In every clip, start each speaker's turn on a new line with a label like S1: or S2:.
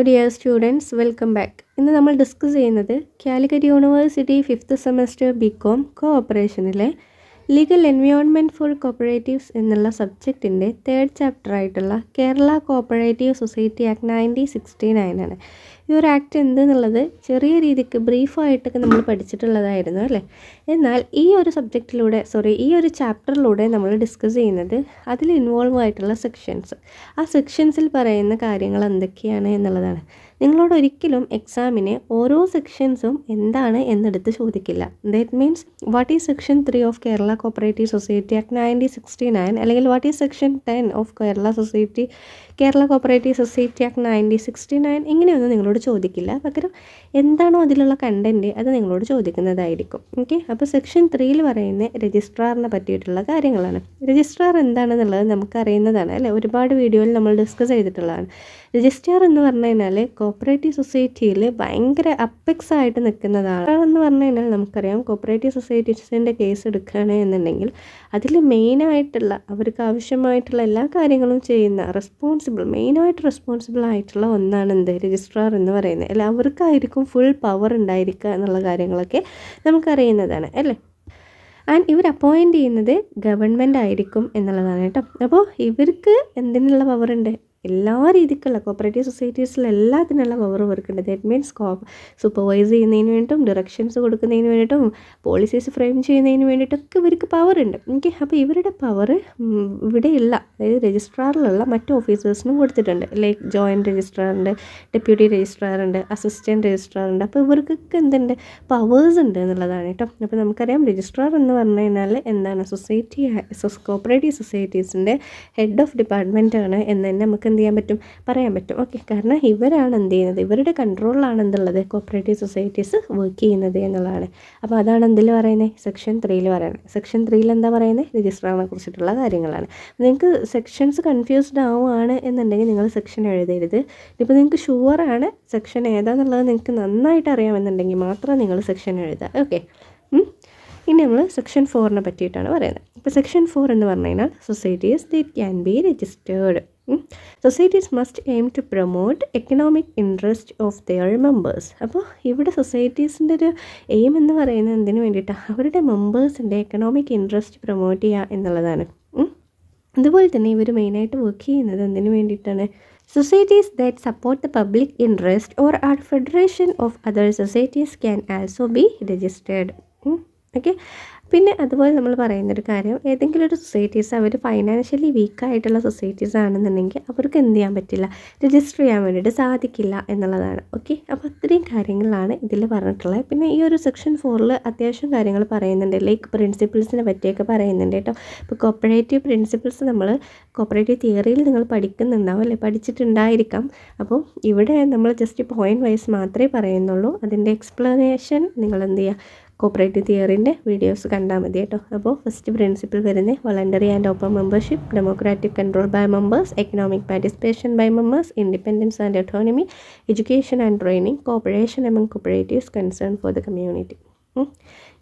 S1: Dear students, welcome back. ഇന്ന് നമ്മൾ discuss ചെയ്യുന്നത് Calicut university 5th semester BCom കോഓപ്പറേഷനിലെ ലീഗൽ എൻവയോൺമെൻറ്റ് ഫോർ കോപ്പറേറ്റീവ്സ് എന്നുള്ള സബ്ജക്റ്റിൻ്റെ 3rd ചാപ്റ്റർ ആയിട്ടുള്ള കേരള കോഓപ്പറേറ്റീവ് സൊസൈറ്റി ആക്ട് 1969 ആണ്. ഈ ഒരു ആക്ട് എന്തെന്നുള്ളത് ചെറിയ രീതിക്ക് ബ്രീഫായിട്ടൊക്കെ നമ്മൾ പഠിച്ചിട്ടുള്ളതായിരുന്നു അല്ലേ. എന്നാൽ ഈ ഒരു ചാപ്റ്ററിലൂടെ നമ്മൾ ഡിസ്കസ് ചെയ്യുന്നത് അതിൽ ഇൻവോൾവ് ആയിട്ടുള്ള സെക്ഷൻസ്, ആ സെക്ഷൻസിൽ പറയുന്ന കാര്യങ്ങൾ എന്തൊക്കെയാണ് എന്നുള്ളതാണ്. നിങ്ങളോട് ഒരിക്കലും എക്സാമിന് ഓരോ സെക്ഷൻസും എന്താണ് എന്നെടുത്ത് ചോദിക്കില്ല. That means what is section 3 of Kerala cooperative society act 1969 അല്ലെങ്കിൽ what is section 10 of Kerala cooperative society act 1969 ഇങ്ങനെയൊന്നും നിങ്ങളോട് ചോദിക്കില്ല. പകരം എന്താണോ അതിലുള്ള കണ്ടൻറ്റ് അത് നിങ്ങളോട് ചോദിക്കുന്നതായിരിക്കും. ഓക്കെ, അപ്പോൾ സെക്ഷൻ 3യിൽ പറയുന്ന രജിസ്ട്രാറിനെ പറ്റിയിട്ടുള്ള കാര്യങ്ങളാണ്. രജിസ്ട്രാർ എന്താണെന്നുള്ളത് നമുക്കറിയുന്നതാണ് അല്ലേ, ഒരുപാട് വീഡിയോയിൽ നമ്മൾ ഡിസ്കസ് ചെയ്തിട്ടുള്ളതാണ്. രജിസ്ട്രാർ എന്ന് പറഞ്ഞു കഴിഞ്ഞാൽ കോപ്പറേറ്റീവ് സൊസൈറ്റിയിൽ ഭയങ്കര അപ്പെക്സ് ആയിട്ട് നിൽക്കുന്നതാണ്. എന്ന് പറഞ്ഞു കഴിഞ്ഞാൽ നമുക്കറിയാം, കോപ്പറേറ്റീവ് സൊസൈറ്റീസിൻ്റെ കേസ് എടുക്കുകയാണ് എന്നുണ്ടെങ്കിൽ അതിൽ മെയിനായിട്ടുള്ള അവർക്ക് ആവശ്യമായിട്ടുള്ള എല്ലാ കാര്യങ്ങളും ചെയ്യുന്ന മെയിനായിട്ട് റെസ്പോൺസിബിൾ ആയിട്ടുള്ള ഒന്നാണ് രജിസ്ട്രാർ എന്ന് പറയുന്നത്. അല്ല, അവർക്കായിരിക്കും ഫുൾ പവർ ഉണ്ടായിരിക്കുക എന്നുള്ള കാര്യങ്ങളൊക്കെ നമുക്കറിയുന്നതാണ് അല്ലേ. ആൻഡ് ഇവർ അപ്പോയിൻറ്റ് ചെയ്യുന്നത് ഗവൺമെൻറ് ആയിരിക്കും എന്നുള്ളതാണ് കേട്ടോ. അപ്പോൾ ഇവർക്ക് എന്തിനുള്ള പവറുണ്ട്? എല്ലാ രീതിക്കുള്ള കോപ്പറേറ്റീവ് സൊസൈറ്റീസിൽ എല്ലാത്തിനുള്ള പവർ ഇവർക്കുണ്ട്. ദാറ്റ് മീൻസ് സൂപ്പർവൈസ് ചെയ്യുന്നതിന് വേണ്ടിയിട്ടും ഡിറക്ഷൻസ് കൊടുക്കുന്നതിന് വേണ്ടിയിട്ടും പോളിസീസ് ഫ്രെയിം ചെയ്യുന്നതിന് വേണ്ടിയിട്ടൊക്കെ ഇവർക്ക് പവർ ഉണ്ട്. ഓക്കെ, അപ്പോൾ ഇവരുടെ പവർ ഇവിടെയുള്ള, അതായത് രജിസ്ട്രാറിലുള്ള മറ്റ് ഓഫീസേഴ്സിനും കൊടുത്തിട്ടുണ്ട്. ലൈക്ക് ജോയിൻറ്റ് രജിസ്ട്രാറുണ്ട്, ഡെപ്യൂട്ടി രജിസ്ട്രാറുണ്ട്, അസിസ്റ്റൻറ്റ് രജിസ്ട്രാറുണ്ട്. അപ്പോൾ ഇവർക്കൊക്കെ എന്തുണ്ട്, പവേഴ്സ് ഉണ്ട് എന്നുള്ളതാണ് കേട്ടോ. അപ്പോൾ നമുക്കറിയാം രജിസ്ട്രാർ എന്ന് പറഞ്ഞു കഴിഞ്ഞാൽ എന്താണ്, കോപ്പറേറ്റീവ് സൊസൈറ്റീസിൻ്റെ ഹെഡ് ഓഫ് ഡിപ്പാർട്ട്മെൻറ്റ് ആണ് എന്ന് തന്നെ നമുക്ക് പറയാൻ പറ്റും. ഓക്കെ, കാരണം ഇവരാണ് എന്ത് ചെയ്യുന്നത്, ഇവരുടെ കൺട്രോളിലാണ് എന്തുള്ളത്, കോപ്പറേറ്റീവ് സൊസൈറ്റീസ് വർക്ക് ചെയ്യുന്നത് എന്നുള്ളതാണ്. അപ്പോൾ അതാണ് എന്തിൽ പറയുന്നത്, സെക്ഷൻ 3യിൽ പറയുന്നത്. സെക്ഷൻ 3യിൽ എന്താ പറയുന്നത്, രജിസ്ട്രാറിനെ കുറിച്ചിട്ടുള്ള കാര്യങ്ങളാണ്. നിങ്ങൾക്ക് സെക്ഷൻസ് കൺഫ്യൂസ്ഡ് ആവുകയാണ് എന്നുണ്ടെങ്കിൽ നിങ്ങൾ സെക്ഷൻ എഴുതരുത്. ഇപ്പോൾ നിങ്ങൾക്ക് ഷുവറാണ് സെക്ഷൻ ഏതാണെന്നുള്ളത് നിങ്ങൾക്ക് നന്നായിട്ട് അറിയാമെന്നുണ്ടെങ്കിൽ മാത്രം നിങ്ങൾ സെക്ഷൻ എഴുതുക. ഓക്കെ, ഇനി നമ്മൾ സെക്ഷൻ 4നെ പറ്റിയിട്ടാണ് പറയുന്നത്. ഇപ്പോൾ സെക്ഷൻ 4 എന്ന് പറഞ്ഞു കഴിഞ്ഞാൽ societies that can be registered. Societies must aim to promote economic interest of their members. അപ്പോൾ ഇവിടെ സൊസൈറ്റീസിൻ്റെ ഒരു എയിം എന്ന് പറയുന്നത് എന്തിനു വേണ്ടിയിട്ടാണ്, അവരുടെ മെമ്പേഴ്സിൻ്റെ എക്കണോമിക് ഇൻട്രസ്റ്റ് പ്രൊമോട്ട് ചെയ്യുക എന്നുള്ളതാണ്. അതുപോലെ തന്നെ ഇവർ മെയിനായിട്ട് വർക്ക് ചെയ്യുന്നത് എന്തിനു വേണ്ടിയിട്ടാണ്, societies that support the public interest or R federation of other societies can also be registered. Okay, പിന്നെ അതുപോലെ നമ്മൾ പറയുന്നൊരു കാര്യം, ഏതെങ്കിലും ഒരു സൊസൈറ്റീസ് അവർ ഫൈനാൻഷ്യലി വീക്കായിട്ടുള്ള സൊസൈറ്റീസ് ആണെന്നുണ്ടെങ്കിൽ അവർക്ക് എന്ത് ചെയ്യാൻ പറ്റില്ല, രജിസ്റ്റർ ചെയ്യാൻ വേണ്ടിയിട്ട് സാധിക്കില്ല എന്നുള്ളതാണ്. ഓക്കെ, അപ്പോൾ അത്രയും കാര്യങ്ങളാണ് ഇതിൽ പറഞ്ഞിട്ടുള്ളത്. പിന്നെ ഈ ഒരു സെക്ഷൻ 4ൽ അത്യാവശ്യം കാര്യങ്ങൾ പറയുന്നുണ്ട്, ലൈക്ക് പ്രിൻസിപ്പിൾസിനെ പറ്റിയൊക്കെ പറയുന്നുണ്ട് കേട്ടോ. ഇപ്പോൾ കോപ്പറേറ്റീവ് പ്രിൻസിപ്പിൾസ് നമ്മൾ കോപ്പറേറ്റീവ് തിയറിയിൽ നിങ്ങൾ പഠിക്കുന്നുണ്ടാവും അല്ലേ, പഠിച്ചിട്ടുണ്ടായിരിക്കാം. അപ്പോൾ ഇവിടെ നമ്മൾ ജസ്റ്റ് പോയിൻറ്റ് വൈസ് മാത്രമേ പറയുന്നുള്ളൂ. അതിൻ്റെ എക്സ്പ്ലനേഷൻ നിങ്ങൾ എന്ത് ചെയ്യുക, കോപ്പറേറ്റീവ് തിയറിൻ്റെ വീഡിയോസ് കണ്ടാൽ മതി കേട്ടോ. അപ്പോൾ ഫസ്റ്റ് പ്രിൻസിപ്പിൾ വരുന്നത് voluntary and open membership, democratic control by members, economic participation by members, independence and autonomy, education and training, cooperation among cooperatives, concern for the community.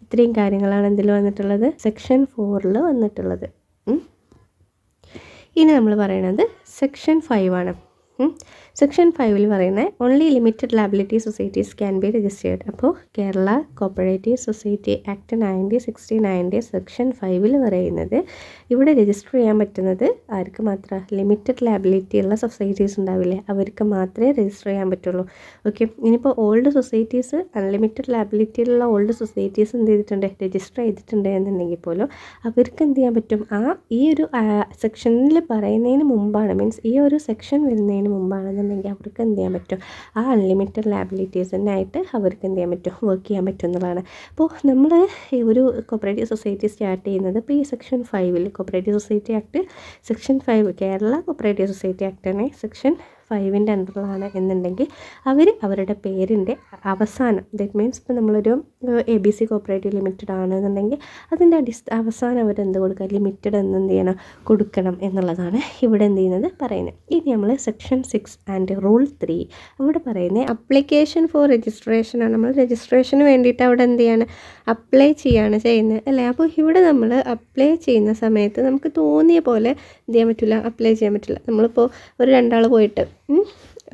S1: ഇത്രയും കാര്യങ്ങളാണ് ഇതിൽ വന്നിട്ടുള്ളത്, സെക്ഷൻ 4ൽ വന്നിട്ടുള്ളത്. ഇനി നമ്മൾ പറയുന്നത് സെക്ഷൻ 5 ആണ്. സെക്ഷൻ 5ൽ പറയുന്നത് only limited liability societies can be registered. അപ്പോൾ Kerala cooperative society act 1969 section 5ൽ പറയുന്നത് ഇവിടെ രജിസ്റ്റർ ചെയ്യാൻ പറ്റുന്നത് ആർക്ക് മാത്രം, ലിമിറ്റഡ് ലയബിലിറ്റി ഉള്ള സൊസൈറ്റീസ് ഉണ്ടാവില്ലേ, അവർക്ക് മാത്രമേ രജിസ്റ്റർ ചെയ്യാൻ പറ്റുള്ളൂ. ഓക്കെ, ഇനിയിപ്പോൾ ഓൾഡ് സൊസൈറ്റീസ്, അൺലിമിറ്റഡ് ലയബിലിറ്റിയിലുള്ള ഓൾഡ് സൊസൈറ്റീസ് എന്ത് ചെയ്തിട്ടുണ്ട്, രജിസ്റ്റർ ചെയ്തിട്ടുണ്ട് എന്നുണ്ടെങ്കിൽ പോലും അവർക്ക് എന്ത് ചെയ്യാൻ പറ്റും, ഈ ഒരു സെക്ഷനിൽ പറയുന്നതിന് മുമ്പാണ്, മീൻസ് ഈ ഒരു സെക്ഷൻ വരുന്നതിന് മുമ്പാണെന്നുണ്ടെങ്കിൽ അവർക്ക് എന്ത് ചെയ്യാൻ പറ്റും, ആ അൺലിമിറ്റഡ് ലയബിലിറ്റീസിനായിട്ട് അവർക്ക് എന്ത് ചെയ്യാൻ പറ്റും, വർക്ക് ചെയ്യാൻ പറ്റും എന്നുള്ളതാണ്. അപ്പോൾ നമ്മൾ ഈ ഒരു കോപ്പറേറ്റീവ് സൊസൈറ്റി സ്റ്റാർട്ട് ചെയ്യുന്നത് ഇപ്പോൾ ഈ സെക്ഷൻ 5ൽ cooperative society act section 5 Kerala cooperative society ആക്ടാണ് സെക്ഷൻ 5ൻ്റെ അണ്ടറിലാണ് എന്നുണ്ടെങ്കിൽ അവരുടെ പേരിൻ്റെ അവസാനം, ദാറ്റ് മീൻസ് ഇപ്പോൾ നമ്മളൊരു ABC കോപ്പറേറ്റീവ് ലിമിറ്റഡ് ആണെന്നുണ്ടെങ്കിൽ അതിൻ്റെ അവസാനം അവരെന്ത് കൊടുക്കുക, ലിമിറ്റഡ് എന്ന് എന്ത് ചെയ്യണം, കൊടുക്കണം എന്നുള്ളതാണ് ഇവിടെ എന്ത് ചെയ്യുന്നത് പറയുന്നത്. ഇനി നമ്മൾ സെക്ഷൻ 6 ആൻഡ് റൂൾ 3 അവിടെ പറയുന്നത് അപ്ലിക്കേഷൻ ഫോർ രജിസ്ട്രേഷനാണ്. നമ്മൾ രജിസ്ട്രേഷന് വേണ്ടിയിട്ട് അവിടെ എന്ത് ചെയ്യാണ്, അപ്ലൈ ചെയ്യാണ് ചെയ്യുന്നത് അല്ലേ. അപ്പോൾ ഇവിടെ നമ്മൾ അപ്ലൈ ചെയ്യുന്ന സമയത്ത് നമുക്ക് തോന്നിയ പോലെ എന്ത് ചെയ്യാൻ പറ്റില്ല, അപ്ലൈ ചെയ്യാൻ പറ്റില്ല. നമ്മളിപ്പോൾ ഒരു 2 ആൾ പോയിട്ട്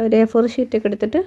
S1: ഒരു A4 ഷീറ്റൊക്കെ എടുത്തിട്ട്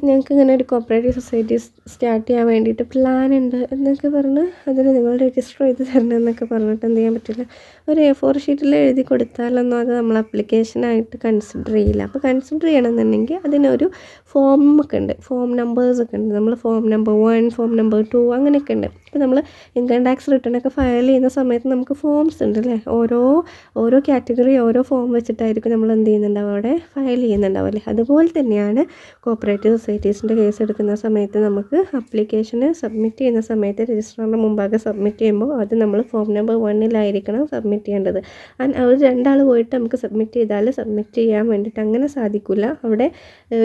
S1: ഞങ്ങൾക്ക് ഇങ്ങനെ ഒരു കോപ്പറേറ്റീവ് സൊസൈറ്റി സ്റ്റാർട്ട് ചെയ്യാൻ വേണ്ടിയിട്ട് പ്ലാൻ ഉണ്ട് എന്നൊക്കെ പറഞ്ഞ് അതിന് നിങ്ങൾ രജിസ്റ്റർ ചെയ്ത് തരണം എന്നൊക്കെ പറഞ്ഞിട്ട് എന്ത് ചെയ്യാൻ പറ്റില്ല, ഒരു A4 ഷീറ്റിൽ എഴുതി കൊടുത്താലൊന്നും അത് നമ്മൾ ആപ്ലിക്കേഷനായിട്ട് കൺസിഡർ ചെയ്യില്ല. അപ്പോൾ കൺസിഡർ ചെയ്യണമെന്നുണ്ടെങ്കിൽ അതിനൊരു ഫോമൊക്കെ ഉണ്ട്, ഫോം നമ്പേഴ്സൊക്കെ ഉണ്ട്. നമ്മൾ ഫോം നമ്പർ 1, ഫോം നമ്പർ 2 അങ്ങനെയൊക്കെ ഉണ്ട്. ഇപ്പോൾ നമ്മൾ ഇൻകം ടാക്സ് റിട്ടേണൊക്കെ ഫയൽ ചെയ്യുന്ന സമയത്ത് നമുക്ക് ഫോംസ് ഉണ്ട് അല്ലേ, ഓരോ കാറ്റഗറി ഓരോ ഫോം വെച്ചിട്ടായിരിക്കും നമ്മൾ എന്ത് ചെയ്യുന്നുണ്ടാവും അവിടെ ഫയൽ ചെയ്യുന്നുണ്ടാവും അല്ലേ. അതുപോലെ തന്നെയാണ് കോപ്പറേറ്റീവ് സൊസൈറ്റീസിൻ്റെ കേസ് എടുക്കുന്ന സമയത്ത് നമുക്ക് അപ്ലിക്കേഷന് സബ്മിറ്റ് ചെയ്യുന്ന സമയത്ത് രജിസ്ട്രാറിൻ്റെ മുമ്പാകെ സബ്മിറ്റ് ചെയ്യുമ്പോൾ അത് നമ്മൾ ഫോം നമ്പർ 1 സബ്മിറ്റ് ചെയ്യേണ്ടത്. അവർ 2 ആൾ പോയിട്ട് നമുക്ക് സബ്മിറ്റ് ചെയ്യാൻ വേണ്ടിയിട്ട് അങ്ങനെ സാധിക്കില്ല. അവിടെ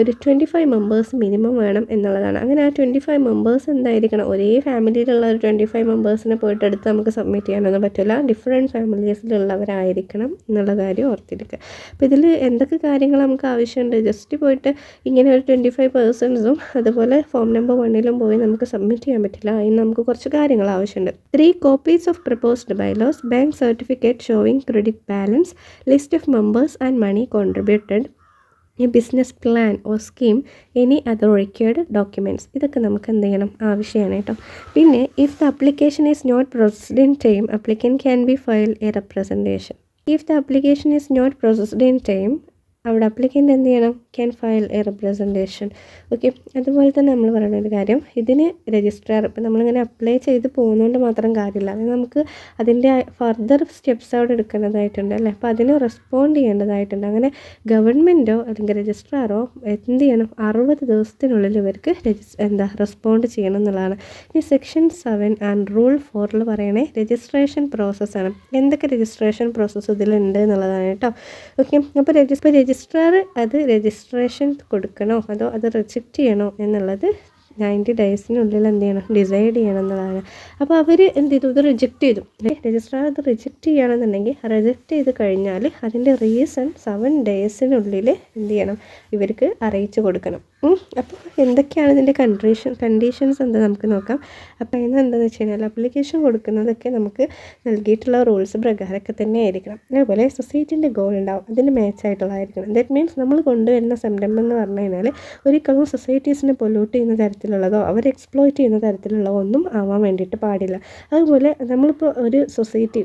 S1: ഒരു 25 മെമ്പേഴ്സ് മിനിമം വേണം എന്നുള്ളതാണ്. അങ്ങനെ ആ 25 മെമ്പേഴ്സ് എന്തായിരിക്കണം, ഒരേ ഫാമിലിയിലുള്ള ഒരു 25 മെമ്പേഴ്സിനെ പോയിട്ട് എടുത്ത് നമുക്ക് സബ്മിറ്റ് ചെയ്യാനൊന്നും പറ്റില്ല, ഡിഫറെൻറ്റ് ഫാമിലീസിലുള്ളവരായിരിക്കണം എന്നുള്ള കാര്യം ഓർത്തിരിക്കുക. അപ്പോൾ ഇതിൽ എന്തൊക്കെ കാര്യങ്ങൾ നമുക്ക് ആവശ്യമുണ്ട്, ജസ്റ്റ് പോയിട്ട് ഇങ്ങനെ ഒരു 25 പേഴ്സൺസും അതുപോലെ ഫോം നമ്പർ 1 പോയി നമുക്ക് സബ്മിറ്റ് ചെയ്യാൻ പറ്റില്ല. അതിന് നമുക്ക് കുറച്ച് കാര്യങ്ങൾ ആവശ്യമുണ്ട്. 3 copies of proposed bylaws, bank certificate showing credit balance, list of members and money contributed, a business plan or scheme, any other required documents. ഇതൊക്കെ നമുക്ക് എന്ത് ചെയ്യണം, ആവശ്യമാണ് കേട്ടോ. പിന്നെ if the application is not processed in time, applicant can be filed a representation. If the application is not processed in time, അവിടെ applicant എന്ത് ചെയ്യണം, can file A representation. Okay, അതുപോലെ തന്നെ നമ്മൾ പറയുന്ന ഒരു കാര്യം, ഇതിന് രജിസ്ട്രാർ ഇപ്പോൾ നമ്മളിങ്ങനെ അപ്ലൈ ചെയ്ത് പോകുന്നതുകൊണ്ട് മാത്രം കാര്യമില്ല, അത് നമുക്ക് അതിൻ്റെ ഫർദർ സ്റ്റെപ്സ് അവിടെ എടുക്കേണ്ടതായിട്ടുണ്ട് അല്ലേ. അപ്പോൾ അതിന് റെസ്പോണ്ട് ചെയ്യേണ്ടതായിട്ടുണ്ട്. അങ്ങനെ ഗവൺമെൻറ്റോ അല്ലെങ്കിൽ രജിസ്ട്രാറോ എന്ത് ചെയ്യണം, 60 ദിവസത്തിനുള്ളിൽ ഇവർക്ക് റെസ്പോണ്ട് ചെയ്യണം എന്നുള്ളതാണ്. ഈ സെക്ഷൻ 7 ആൻഡ് റൂൾ 4 പറയണേ രജിസ്ട്രേഷൻ പ്രോസസ്സാണ്. എന്തൊക്കെ രജിസ്ട്രേഷൻ പ്രോസസ്സ് ഇതിലുണ്ട് എന്നുള്ളതാണ് കേട്ടോ. ഓക്കെ, അപ്പോൾ രജിസ്ട്രാർ അത് രജിസ്ട്രേഷൻ കൊടുക്കണോ അതോ അത് റിജക്റ്റ് ചെയ്യണോ എന്നുള്ളത് 90 ഡേയ്സിനുള്ളിൽ എന്ത് ചെയ്യണം, ഡിസൈഡ് ചെയ്യണം എന്നുള്ളതാണ്. അപ്പോൾ അവർ എന്ത് ചെയ്തു, ഇത് റിജക്റ്റ് ചെയ്തു. രജിസ്ട്രാർ അത് റിജക്റ്റ് ചെയ്യുകയാണെന്നുണ്ടെങ്കിൽ റിജക്റ്റ് ചെയ്ത് കഴിഞ്ഞാൽ അതിൻ്റെ റീസൺ 7 ഡേയ്സിനുള്ളിൽ എന്ത് ചെയ്യണം, ഇവർക്ക് അറിയിച്ചു കൊടുക്കണം. അപ്പോൾ എന്തൊക്കെയാണ് ഇതിൻ്റെ കണ്ടീഷൻസ് എന്താ നമുക്ക് നോക്കാം. അപ്പോൾ അതിന് എന്താണെന്ന് വെച്ച് കഴിഞ്ഞാൽ അപ്ലിക്കേഷൻ കൊടുക്കുന്നതൊക്കെ നമുക്ക് നൽകിയിട്ടുള്ള റൂൾസ് പ്രകാരമൊക്കെ തന്നെ ആയിരിക്കണം. അതേപോലെ സൊസൈറ്റീൻ്റെ ഗോൾ ഉണ്ടാവും, അതിന് മാച്ചായിട്ടുള്ളതായിരിക്കണം. ദാറ്റ് മീൻസ് നമ്മൾ കൊണ്ടുവരുന്ന സംരംഭം എന്ന് പറഞ്ഞു കഴിഞ്ഞാൽ ഒരിക്കലും സൊസൈറ്റീസിനെ പൊല്യൂട്ട് ചെയ്യുന്ന തരത്തിലുള്ളതോ അവർ എക്സ്പ്ലോയിറ്റ് ചെയ്യുന്ന തരത്തിലുള്ള ഒന്നും ആവാൻ വേണ്ടിയിട്ട് പാടില്ല. അതുപോലെ നമ്മളിപ്പോൾ ഒരു സൊസൈറ്റി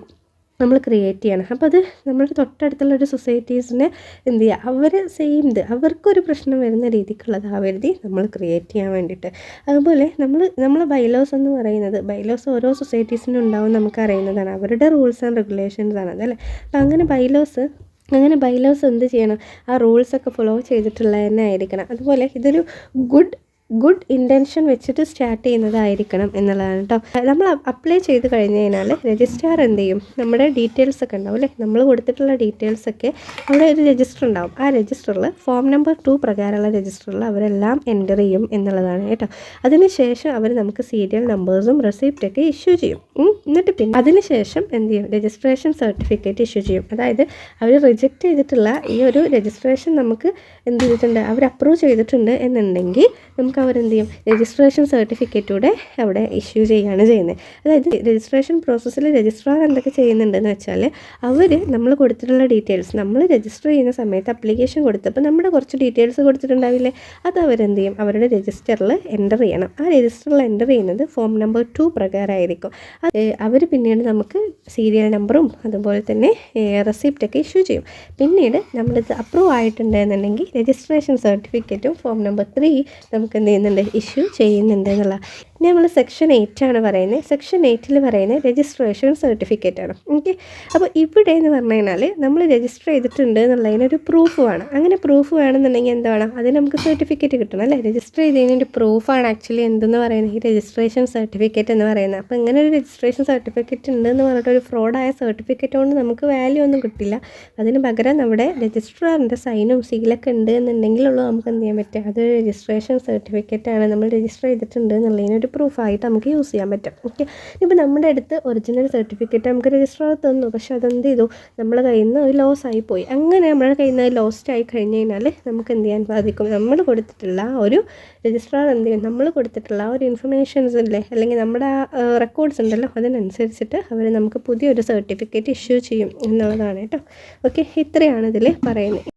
S1: നമ്മൾ ക്രിയേറ്റ് ചെയ്യണം. അപ്പോൾ അത് നമ്മുടെ തൊട്ടടുത്തുള്ള ഒരു സൊസൈറ്റീസിനെ എന്ത് ചെയ്യുക, അവർ സെയിം അവർക്കൊരു പ്രശ്നം വരുന്ന രീതിക്കുള്ളതാവരുതി നമ്മൾ ക്രിയേറ്റ് ചെയ്യാൻ വേണ്ടിയിട്ട്. അതുപോലെ നമ്മൾ ബൈലോസ് എന്ന് പറയുന്നത്, ബൈലോസ് ഓരോ സൊസൈറ്റീസിനും ഉണ്ടാവും നമുക്കറിയുന്നതാണ്, അവരുടെ റൂൾസ് ആൻഡ് റെഗുലേഷൻസ് ആണ് അതല്ലേ. അപ്പോൾ അങ്ങനെ ബൈലോസ് എന്ത് ചെയ്യണം, ആ റൂൾസൊക്കെ ഫോളോ ചെയ്തിട്ടുള്ളത് തന്നെ ആയിരിക്കണം. അതുപോലെ ഇതൊരു ഗുഡ് ഇൻറ്റൻഷൻ വെച്ചിട്ട് സ്റ്റാർട്ട് ചെയ്യുന്നതായിരിക്കണം എന്നുള്ളതാണ് കേട്ടോ. നമ്മൾ അപ്ലൈ ചെയ്ത് കഴിഞ്ഞ് കഴിഞ്ഞാൽ രജിസ്ട്രാർ എന്ത് ചെയ്യും, നമ്മുടെ ഡീറ്റെയിൽസൊക്കെ ഉണ്ടാവും അല്ലേ, നമ്മൾ കൊടുത്തിട്ടുള്ള ഡീറ്റെയിൽസൊക്കെ അവിടെ ഒരു രജിസ്റ്റർ ഉണ്ടാവും. ആ രജിസ്റ്ററിൽ ഫോം നമ്പർ 2 പ്രകാരമുള്ള രജിസ്റ്ററിൽ അവരെല്ലാം എൻ്റർ ചെയ്യും എന്നുള്ളതാണ് കേട്ടോ. അതിനുശേഷം അവർ നമുക്ക് സീരിയൽ നമ്പേഴ്സും റെസിപ്റ്റൊക്കെ ഇഷ്യൂ ചെയ്യും. എന്നിട്ട് പിന്നെ അതിനുശേഷം എന്ത് ചെയ്യും, രജിസ്ട്രേഷൻ സർട്ടിഫിക്കറ്റ് ഇഷ്യൂ ചെയ്യും. അതായത് അവർ റിജക്റ്റ് ചെയ്തിട്ടുള്ള ഈ ഒരു രജിസ്ട്രേഷൻ നമുക്ക് എന്ത് ചെയ്തിട്ടുണ്ട്, അവർ അപ്രൂവ് ചെയ്തിട്ടുണ്ട് എന്നുണ്ടെങ്കിൽ നമുക്ക് അവരെന്ത് ചെയ്യും, രജിസ്ട്രേഷൻ സർട്ടിഫിക്കറ്റൂടെ അവിടെ ഇഷ്യൂ ചെയ്യുകയാണ് ചെയ്യുന്നത്. അതായത് രജിസ്ട്രേഷൻ പ്രോസസ്സിൽ രജിസ്ട്രാർ എന്തൊക്കെ ചെയ്യുന്നുണ്ടെന്ന് വെച്ചാൽ അവർ നമ്മൾ കൊടുത്തിട്ടുള്ള ഡീറ്റെയിൽസ്, നമ്മൾ രജിസ്റ്റർ ചെയ്യുന്ന സമയത്ത് അപ്ലിക്കേഷൻ കൊടുത്തപ്പോൾ നമ്മുടെ കുറച്ച് ഡീറ്റെയിൽസ് കൊടുത്തിട്ടുണ്ടാവില്ലേ, അത് അവരെന്ത് ചെയ്യും, അവരുടെ രജിസ്റ്ററിൽ എൻ്റർ ചെയ്യണം. ആ രജിസ്റ്ററിൽ എൻ്റർ ചെയ്യുന്നത് ഫോം നമ്പർ 2 പ്രകാരമായിരിക്കും. അവർ പിന്നീട് നമുക്ക് സീരിയൽ നമ്പറും അതുപോലെ തന്നെ റെസിപ്റ്റൊക്കെ ഇഷ്യൂ ചെയ്യും. പിന്നീട് നമ്മളിത് അപ്രൂവ് ആയിട്ടുണ്ടെന്നുണ്ടെങ്കിൽ രജിസ്ട്രേഷൻ സർട്ടിഫിക്കറ്റും ഫോം നമ്പർ 3 നമുക്ക് എന്ത് ചെയ്യുന്നുണ്ട്, ഇഷ്യൂ ചെയ്യുന്നുണ്ട് എന്നുള്ള. ഇനി നമ്മൾ സെക്ഷൻ 8 ആണ് പറയുന്നത്. സെക്ഷൻ 8 പറയുന്നത് രജിസ്ട്രേഷൻ സർട്ടിഫിക്കറ്റ് ആണ്. ഓക്കെ, അപ്പോൾ ഇവിടെ എന്ന് പറഞ്ഞു കഴിഞ്ഞാൽ നമ്മൾ രജിസ്റ്റർ ചെയ്തിട്ടുണ്ട് എന്നുള്ളതിനൊരു പ്രൂഫ് വേണം. അങ്ങനെ പ്രൂഫ് വേണമെന്നുണ്ടെങ്കിൽ എന്ത് വേണം, അതിന് നമുക്ക് സർട്ടിഫിക്കറ്റ് കിട്ടണം അല്ലേ. രജിസ്റ്റർ ചെയ്തതിൻ്റെ പ്രൂഫാണ് ആക്ച്വലി എന്തെന്ന് പറയുന്നത്, ഈ രജിസ്ട്രേഷൻ സർട്ടിഫിക്കറ്റ് എന്ന് പറയുന്നത്. അപ്പോൾ ഇങ്ങനെ ഒരു രജിസ്ട്രേഷൻ സർട്ടിഫിക്കറ്റ് ഉണ്ടെന്ന് പറഞ്ഞിട്ട് ഒരു ഫ്രോഡായ സർട്ടിഫിക്കറ്റ് കൊണ്ട് നമുക്ക് വാല്യൂ ഒന്നും കിട്ടില്ല. അതിന് പകരം നമ്മുടെ രജിസ്ട്രാറിൻ്റെ സൈനും സീലൊക്കെ ഉണ്ട് എന്നുണ്ടെങ്കിലുള്ളൂ നമുക്ക് എന്ത് ചെയ്യാൻ പറ്റുക, അതൊരു രജിസ്ട്രേഷൻ സർട്ടിഫിക്കറ്റാണ്, നമ്മൾ രജിസ്റ്റർ ചെയ്തിട്ടുണ്ട് എന്നുള്ളതിനൊരു പ്രൂഫായിട്ട് നമുക്ക് യൂസ് ചെയ്യാൻ പറ്റും. ഓക്കെ, ഇപ്പോൾ നമ്മുടെ അടുത്ത് ഒറിജിനൽ സർട്ടിഫിക്കറ്റ് നമുക്ക് രജിസ്ട്രാർ തന്നു, പക്ഷേ അതെന്ത് ചെയ്തു, നമ്മളെ കയ്യിൽ നിന്ന് ഒരു ലോസ് ആയിപ്പോയി. അങ്ങനെ നമ്മുടെ കയ്യിൽ നിന്ന് ലോസ്റ്റ് ആയി കഴിഞ്ഞ് കഴിഞ്ഞാൽ നമുക്ക് എന്ത് ചെയ്യാൻ സാധിക്കും, നമ്മൾ കൊടുത്തിട്ടുള്ള ഒരു രജിസ്ട്രാർ എന്ത് ചെയ്യും, നമ്മൾ കൊടുത്തിട്ടുള്ള ഒരു ഇൻഫർമേഷൻസ് ഇല്ലേ, അല്ലെങ്കിൽ നമ്മുടെ റെക്കോർഡ്സ് ഉണ്ടല്ലോ, അതിനനുസരിച്ചിട്ട് അവർ നമുക്ക് പുതിയൊരു സർട്ടിഫിക്കറ്റ് ഇഷ്യൂ ചെയ്യും എന്നുള്ളതാണ് കേട്ടോ. ഓക്കെ, ഇത്രയാണ് ഇതിൽ പറയുന്നത്.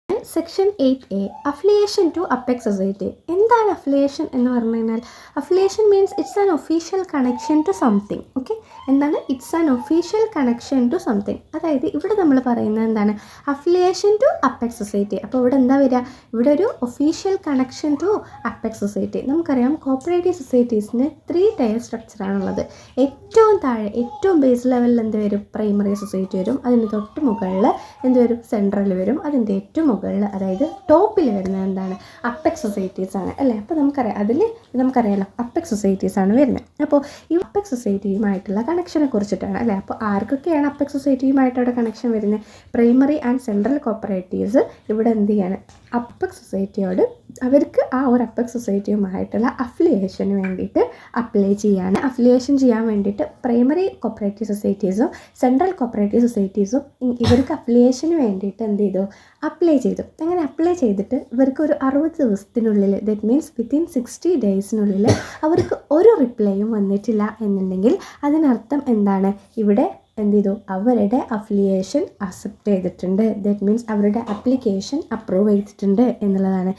S1: Section 8A affiliation to apex society. എന്താണ് അഫിലിയേഷൻ എന്ന് പറഞ്ഞു കഴിഞ്ഞാൽ, affiliation means it's an official connection to something. Okay, എന്താണ് it's an official connection to something. അതായത് ഇവിടെ നമ്മൾ പറയുന്നത് എന്താണ്, അഫിലിയേഷൻ ടു അപ്പെക്സ് സൊസൈറ്റി. അപ്പോൾ ഇവിടെ എന്താ വരിക, ഇവിടെ ഒരു official connection to apex society. നമുക്കറിയാം കോപ്പറേറ്റീവ് സൊസൈറ്റീസിന് 3 ടയർ സ്ട്രക്ചറാണുള്ളത്. ഏറ്റവും താഴെ ഏറ്റവും ബേസ് ലെവലിൽ എന്ത് വരും, പ്രൈമറി സൊസൈറ്റി വരും. അതിന് തൊട്ട് മുകളിൽ എന്ത് വരും, സെൻട്രൽ വരും. അതിൻ്റെ ഏറ്റവും മുകളിൽ അതായത് ടോപ്പിൽ വരുന്നത് എന്താണ്, അപ്പെക്സ് സൊസൈറ്റീസ് ആണ് അല്ലേ. അപ്പോൾ നമുക്കറിയാലോ അപ്പെക്സ് സൊസൈറ്റീസ് ആണ് വരുന്നത്. അപ്പോൾ ഈ അപ്പെക്സ് സൊസൈറ്റിയുമായിട്ടുള്ള കണക്ഷനെ കുറിച്ചിട്ടാണ് അല്ലേ. അപ്പോൾ ആർക്കൊക്കെയാണ് അപ്പെക്സ് സൊസൈറ്റിയുമായിട്ട് അവിടെ കണക്ഷൻ വരുന്നത്, പ്രൈമറി ആൻഡ് സെൻട്രൽ കോപ്പറേറ്റീവ്സ് ഇവിടെ എന്ത് ചെയ്യാണ്, അപ്പെക്സ് സൊസൈറ്റിയോട് അവർക്ക് ആ ഒരു അപ്പെക്സ് സൊസൈറ്റിയുമായിട്ടുള്ള അഫിലിയേഷന് വേണ്ടിയിട്ട് അപ്ലൈ ചെയ്യാണ്. അഫിലിയേഷൻ ചെയ്യാൻ വേണ്ടിയിട്ട് പ്രൈമറി കോപ്പറേറ്റീവ് സൊസൈറ്റീസും സെൻട്രൽ കോപ്പറേറ്റീവ് സൊസൈറ്റീസും ഇവർക്ക് അഫിലിയേഷന് വേണ്ടിയിട്ട് എന്ത് ചെയ്തു, അപ്ലൈ ചെയ്തു. അങ്ങനെ അപ്ലൈ ചെയ്തിട്ട് ഇവർക്ക് ഒരു 60 ദിവസത്തിനുള്ളിൽ, ദറ്റ് മീൻസ് വിത്തിൻ 60 ഡേയ്സിനുള്ളിൽ അവർക്ക് ഒരു റിപ്ലൈയും വന്നിട്ടില്ല എന്നുണ്ടെങ്കിൽ അതിനർത്ഥം എന്താണ്, ഇവിടെ എന്ത് ചെയ്തു, അവരുടെ അഫിലിയേഷൻ അക്സെപ്റ്റ് ചെയ്തിട്ടുണ്ട്. ദാറ്റ് മീൻസ് അവരുടെ ആപ്ലിക്കേഷൻ അപ്രൂവ് ചെയ്തിട്ടുണ്ട് എന്നുള്ളതാണ്.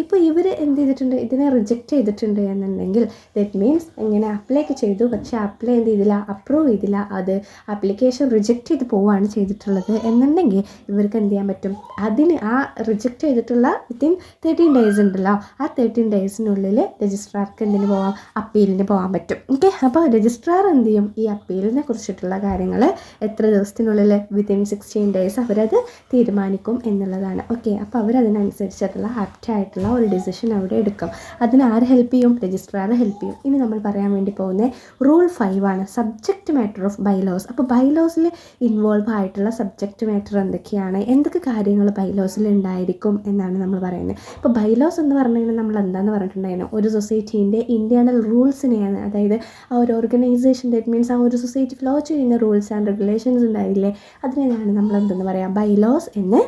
S1: ഇപ്പോൾ ഇവർ എന്ത് ചെയ്തിട്ടുണ്ട്, ഇതിനെ റിജക്റ്റ് ചെയ്തിട്ടുണ്ട് എന്നുണ്ടെങ്കിൽ ദാറ്റ് മീൻസ് ഇങ്ങനെ അപ്ലൈ ഒക്കെ ചെയ്തു, പക്ഷേ അപ്ലൈ എന്ത് ചെയ്തില്ല, അപ്രൂവ് ചെയ്തില്ല, അത് ആപ്ലിക്കേഷൻ റിജക്റ്റ് ചെയ്ത് പോവുകയാണ് ചെയ്തിട്ടുള്ളത് എന്നുണ്ടെങ്കിൽ ഇവർക്ക് എന്ത് ചെയ്യാൻ പറ്റും, അതിന് ആ റിജക്റ്റ് ചെയ്തിട്ടുള്ള വിത്തിൻ 13 ഡേയ്സ് ഉണ്ടല്ലോ, ആ 13 ഡേയ്സിനുള്ളിൽ രജിസ്ട്രാർക്ക് എന്തിന് പോവാം, അപ്പീലിന് പോകാൻ പറ്റും. ഓക്കെ, അപ്പോൾ രജിസ്ട്രാർ എന്ത് ചെയ്യും, ഈ അപ്പീലിനെ കുറിച്ചിട്ടുള്ള കാര്യങ്ങൾ എത്ര ദിവസത്തിനുള്ളിൽ, വിത്തിൻ 16 ഡേയ്സ് അവരത് തീരുമാനിക്കും എന്നുള്ളതാണ്. ഓക്കെ, അപ്പോൾ അവരതിനനുസരിച്ചിട്ടുള്ള ആപ്റ്റായിട്ടുള്ള ഒരു ഡിസിഷൻ അവിടെ എടുക്കും. അതിന് ആര് ഹെൽപ്പ് ചെയ്യും, രജിസ്ട്രാർ ഹെൽപ്പ് ചെയ്യും. ഇനി നമ്മൾ പറയാൻ വേണ്ടി പോകുന്നത് റൂൾ 5 ആണ്, സബ്ജക്റ്റ് മാറ്റർ ഓഫ് ബൈലോസ്. അപ്പോൾ ബൈലോസിൽ ഇൻവോൾവ് ആയിട്ടുള്ള സബ്ജക്റ്റ് മാറ്റർ എന്തൊക്കെയാണ്, എന്തൊക്കെ കാര്യങ്ങൾ ബൈലോസിൽ ഉണ്ടായിരിക്കും എന്നാണ് നമ്മൾ പറയുന്നത്. ഇപ്പോൾ ബൈലോസ് എന്ന് പറഞ്ഞു കഴിഞ്ഞാൽ നമ്മൾ എന്താണെന്ന് പറഞ്ഞിട്ടുണ്ടായിരുന്നു, ഒരു സൊസൈറ്റീൻ്റെ ഇൻറ്റേർണൽ റൂൾസിനെയാണ്, അതായത് ആ ഒരു ഓർഗനൈസേഷൻ ദാറ്റ് മീൻസ് ആ ഒരു സൊസൈറ്റി ഫ്ലോ ചെയ്യുന്ന റൂൾസ് ആൻഡ് റെഗുലേഷൻസ് ഉണ്ടാവില്ലേ, അതിനെയാണ് നമ്മൾ എന്തെന്ന് പറയുക, ബൈലോസ് എന്ന്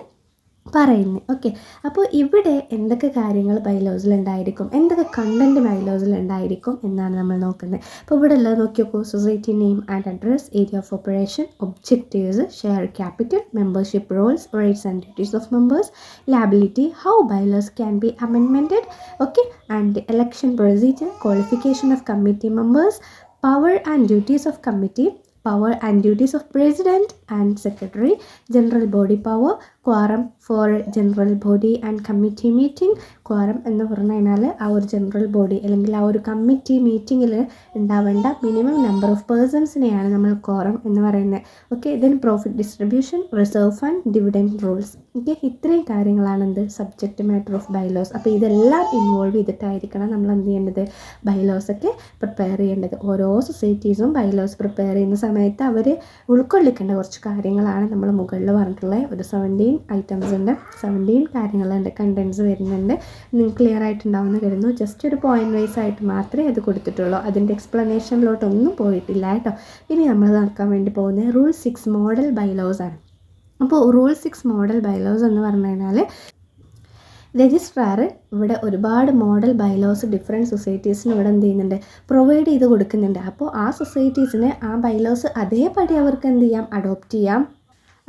S1: പറയുന്നത്. ഓക്കെ, അപ്പോൾ ഇവിടെ എന്തൊക്കെ കാര്യങ്ങൾ ബൈലോസിൽ ഉണ്ടായിരിക്കും, എന്തൊക്കെ കണ്ടൻറ്റ് ബൈലോസിൽ ഉണ്ടായിരിക്കും എന്നാണ് നമ്മൾ നോക്കുന്നത്. അപ്പോൾ ഇവിടെ എല്ലാം നോക്കി നോക്കൂ, society name and address, area of operation, objectives, share capital, membership rolls, rights and duties of members, liability, how bylaws can be amended, okay, and election procedure, qualification of committee members, power and duties of committee, power and duties of president and secretary, general body power, quorum for general body and committee meeting. quorum എന്ന് പറഞ്ഞു കഴിഞ്ഞാൽ ആ ഒരു general body അല്ലെങ്കിൽ ആ ഒരു committee മീറ്റിങ്ങിൽ ഉണ്ടാവേണ്ട minimum number of പേഴ്സൺസിനെയാണ് നമ്മൾ quorum എന്ന് പറയുന്നത്. Okay, then profit distribution, reserve fund, dividend rules. Okay, ഇത്രയും കാര്യങ്ങളാണ് എന്ത്, സബ്ജക്റ്റ് മാറ്റർ ഓഫ് ബൈലോസ്. അപ്പോൾ ഇതെല്ലാം ഇൻവോൾവ് ചെയ്തിട്ടായിരിക്കണം നമ്മൾ എന്ത് ചെയ്യേണ്ടത്, ബൈലോസൊക്കെ പ്രിപ്പയർ ചെയ്യേണ്ടത്. ഓരോ സൊസൈറ്റീസും ബൈലോസ് പ്രിപ്പയർ ചെയ്യുന്ന സമയത്ത് അവർ ഉൾക്കൊള്ളിക്കേണ്ട കുറച്ച് കാര്യങ്ങളാണ് നമ്മൾ മുകളിൽ പറഞ്ഞിട്ടുള്ളത്. ഒരു 17 ഐറ്റംസ് ഉണ്ട്, 17 കാര്യങ്ങളുണ്ട്, കണ്ടൻസ് വരുന്നുണ്ട്. നിങ്ങൾക്ക് ക്ലിയർ ആയിട്ടുണ്ടാവുമെന്ന് കരുതുന്നു. ജസ്റ്റ് ഒരു പോയിന്റ് വൈസ് ആയിട്ട് മാത്രമേ അത് കൊടുത്തിട്ടുള്ളൂ, അതിൻ്റെ എക്സ്പ്ലനേഷനിലോട്ടൊന്നും പോയിട്ടില്ല കേട്ടോ. ഇനി നമ്മൾ നോക്കാൻ വേണ്ടി പോകുന്നത് റൂൾ 6 മോഡൽ ബൈലോസ് ആണ്. അപ്പോൾ റൂൾ 6 മോഡൽ ബൈലോസ് എന്ന് പറഞ്ഞു കഴിഞ്ഞാൽ രജിസ്ട്രാർ ഇവിടെ ഒരുപാട് മോഡൽ ബൈലോസ് ഡിഫറെൻറ്റ് സൊസൈറ്റീസിന് ഇവിടെ എന്ത് ചെയ്യുന്നുണ്ട്, പ്രൊവൈഡ് ചെയ്ത് കൊടുക്കുന്നുണ്ട്. അപ്പോൾ ആ സൊസൈറ്റീസിന് ആ ബൈലോസ് അതേപടി അവർക്ക് എന്ത് ചെയ്യാം, അഡോപ്റ്റ് ചെയ്യാം.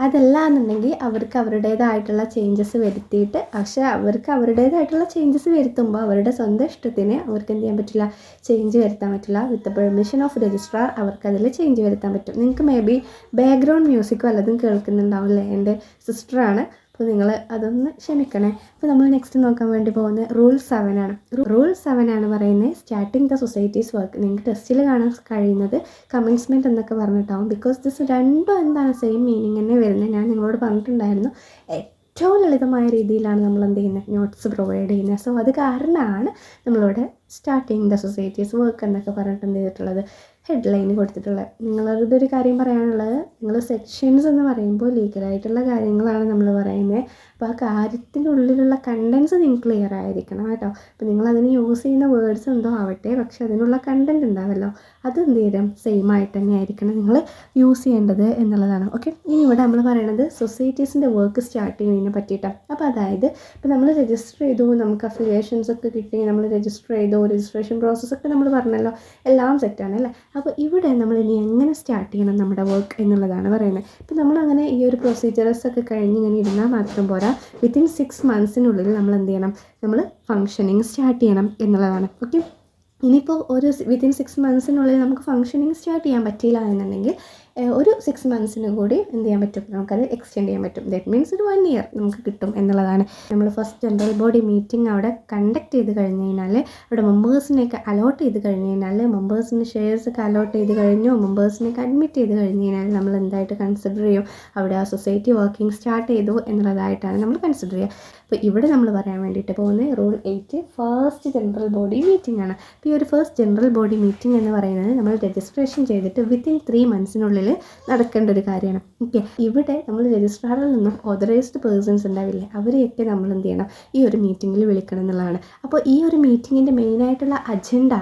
S1: അതല്ല എന്നുണ്ടെങ്കിൽ അവർക്ക് അവരുടേതായിട്ടുള്ള ചേഞ്ചസ് വരുത്തിയിട്ട്, പക്ഷേ അവർക്ക് അവരുടേതായിട്ടുള്ള ചേഞ്ചസ് വരുത്തുമ്പോൾ അവരുടെ സ്വന്തം ഇഷ്ടത്തിന് അവർക്ക് എന്ത് ചെയ്യാൻ പറ്റില്ല, ചേഞ്ച് വരുത്താൻ പറ്റില്ല. വിത്ത് പെർമിഷൻ ഓഫ് രജിസ്ട്രാർ അവർക്കതിൽ ചേഞ്ച് വരുത്താൻ പറ്റും. നിങ്ങൾക്ക് മേ ബി ബാക്ക്ഗ്രൗണ്ട് മ്യൂസിക് വല്ലതും കേൾക്കുന്നുണ്ടാവില്ലേ, എൻ്റെ സിസ്റ്ററാണ്, അപ്പോൾ നിങ്ങൾ അതൊന്ന് ക്ഷമിക്കണേ. അപ്പോൾ നമ്മൾ നെക്സ്റ്റ് നോക്കാൻ വേണ്ടി പോകുന്നത് റൂൾ 7 ആണ്. റൂൾ 7 ആണ് പറയുന്നത് സ്റ്റാർട്ടിങ് ദ സൊസൈറ്റീസ് വർക്ക്. നിങ്ങൾക്ക് ടെസ്റ്റിൽ കാണാൻ കഴിയുന്നത് കമൻസ്മെൻറ്റ് എന്നൊക്കെ പറഞ്ഞിട്ടാവും. ബിക്കോസ് ദിസ് രണ്ടും എന്താണ്, സെയിം മീനിങ് തന്നെ വരുന്നത്. ഞാൻ നിങ്ങളോട് പറഞ്ഞിട്ടുണ്ടായിരുന്നു ഏറ്റവും ലളിതമായ രീതിയിലാണ് നമ്മൾ എന്ത് ചെയ്യുന്നത്, നോട്ട്സ് പ്രൊവൈഡ് ചെയ്യുന്നത്. സോ അത് കാരണമാണ് നമ്മളിവിടെ സ്റ്റാർട്ടിങ് ദ സൊസൈറ്റീസ് വർക്ക് എന്നൊക്കെ പറഞ്ഞിട്ട് എന്ത് ചെയ്തിട്ടുള്ളത്, ഹെഡ്ലൈൻ കൊടുത്തിട്ടുള്ളത്. നിങ്ങളതൊരു കാര്യം പറയാനുള്ളത്, നിങ്ങൾ സെക്ഷൻസ് എന്ന് പറയുമ്പോൾ ലീഗലായിട്ടുള്ള കാര്യങ്ങളാണ് നമ്മൾ പറയുന്നത്. അപ്പോൾ ആ കാര്യത്തിനുള്ളിലുള്ള കണ്ടൻസ് നിങ്ങൾക്ക് ക്ലിയർ ആയിരിക്കണം കേട്ടോ. അപ്പോൾ നിങ്ങളതിന് യൂസ് ചെയ്യുന്ന വേർഡ്സ് എന്തോ ആവട്ടെ, പക്ഷെ അതിനുള്ള കണ്ടൻറ് ഉണ്ടാവല്ലോ, അത് എന്ത് ചെയ്യണം, സെയിം ആയിട്ട് തന്നെ ആയിരിക്കണം നിങ്ങൾ യൂസ് ചെയ്യേണ്ടത് എന്നുള്ളതാണ്. ഓക്കെ, ഇനി ഇവിടെ നമ്മൾ പറയണത് സൊസൈറ്റീസിൻ്റെ വർക്ക് സ്റ്റാർട്ട് ചെയ്യുന്നതിനെ പറ്റിയിട്ടാണ്. അപ്പോൾ അതായത് ഇപ്പോൾ നമ്മൾ രജിസ്റ്റർ ചെയ്തു, നമുക്ക് അഫിലിയേഷൻസ് ഒക്കെ കിട്ടി, നമ്മൾ രജിസ്റ്റർ ചെയ്തു, രജിസ്ട്രേഷൻ പ്രോസസ്സൊക്കെ നമ്മൾ പറഞ്ഞല്ലോ, എല്ലാം സെറ്റാണ് അല്ലേ. അപ്പോൾ ഇവിടെ നമ്മൾ ഇനി എങ്ങനെ സ്റ്റാർട്ട് ചെയ്യണം നമ്മുടെ വർക്ക് എന്നുള്ളതാണ് പറയുന്നത്. ഇപ്പോൾ നമ്മളങ്ങനെ ഈ ഒരു പ്രൊസീജിയേഴ്സൊക്കെ കഴിഞ്ഞ് ഇങ്ങനെ ഇരുന്നാൽ മാത്രം പോരാ, വിത്തിൻ 6 മന്ത്സിനുള്ളിൽ നമ്മൾ എന്ത് ചെയ്യണം, നമ്മൾ ഫങ്ഷനിങ് സ്റ്റാർട്ട് ചെയ്യണം എന്നുള്ളതാണ്. ഓക്കെ, ഇനിയിപ്പോൾ ഒരു വിത്തിൻ 6 മന്ത്സിനുള്ളിൽ നമുക്ക് ഫങ്ഷനിങ് സ്റ്റാർട്ട് ചെയ്യാൻ പറ്റിയില്ല എന്നുണ്ടെങ്കിൽ ഒരു 6 മന്ത്സിന് കൂടി എന്ത് ചെയ്യാൻ പറ്റും, നമുക്കത് എക്സ്റ്റെൻഡ് ചെയ്യാൻ പറ്റും. ദാറ്റ് മീൻസ് ഒരു 1 ഇയർ നമുക്ക് കിട്ടും എന്നുള്ളതാണ്. നമ്മൾ ഫസ്റ്റ് ജനറൽ ബോഡി മീറ്റിംഗ് അവിടെ കണ്ടക്ട് ചെയ്ത് കഴിഞ്ഞ് കഴിഞ്ഞാൽ, അവിടെ മെമ്പേഴ്സിനെയൊക്കെ അലോട്ട് ചെയ്ത് കഴിഞ്ഞ് കഴിഞ്ഞാൽ, മെമ്പേഴ്സിന് ഷെയർസൊക്കെ അലോട്ട് ചെയ്ത് കഴിഞ്ഞു, മെമ്പേഴ്സിനെയൊക്കെ അഡ്മിറ്റ് ചെയ്ത് കഴിഞ്ഞ് കഴിഞ്ഞാൽ നമ്മൾ എന്തായിട്ട് കൺസിഡർ ചെയ്യും, അവിടെ ആ സൊസൈറ്റി വർക്കിംഗ് സ്റ്റാർട്ട് ചെയ്തു എന്നുള്ളതായിട്ടാണ് നമ്മൾ കൺസിഡർ ചെയ്യുക. അപ്പോൾ ഇവിടെ നമ്മൾ പറയാൻ വേണ്ടിയിട്ട് പോകുന്നത് rule 8 first general body meeting ആണ്. അപ്പോൾ ഈ ഒരു ഫസ്റ്റ് ജനറൽ ബോഡി മീറ്റിംഗ് എന്ന് പറയുന്നത് നമ്മൾ രജിസ്ട്രേഷൻ ചെയ്തിട്ട് വിത്തിൻ 3 മന്ത്സിനുള്ളിൽ നടക്കേണ്ട ഒരു കാര്യമാണ്. ഓക്കെ, ഇവിടെ നമ്മൾ രജിസ്ട്രാറിൽ നിന്നും ഓതറൈസ്ഡ് പേഴ്സൺസ് ഉണ്ടാവില്ലേ, അവരെയൊക്കെ നമ്മൾ എന്ത് ചെയ്യണം, ഈ ഒരു മീറ്റിങ്ങിൽ വിളിക്കണം എന്നുള്ളതാണ്. അപ്പോൾ ഈ ഒരു മീറ്റിങ്ങിൻ്റെ മെയിനായിട്ടുള്ള അജണ്ട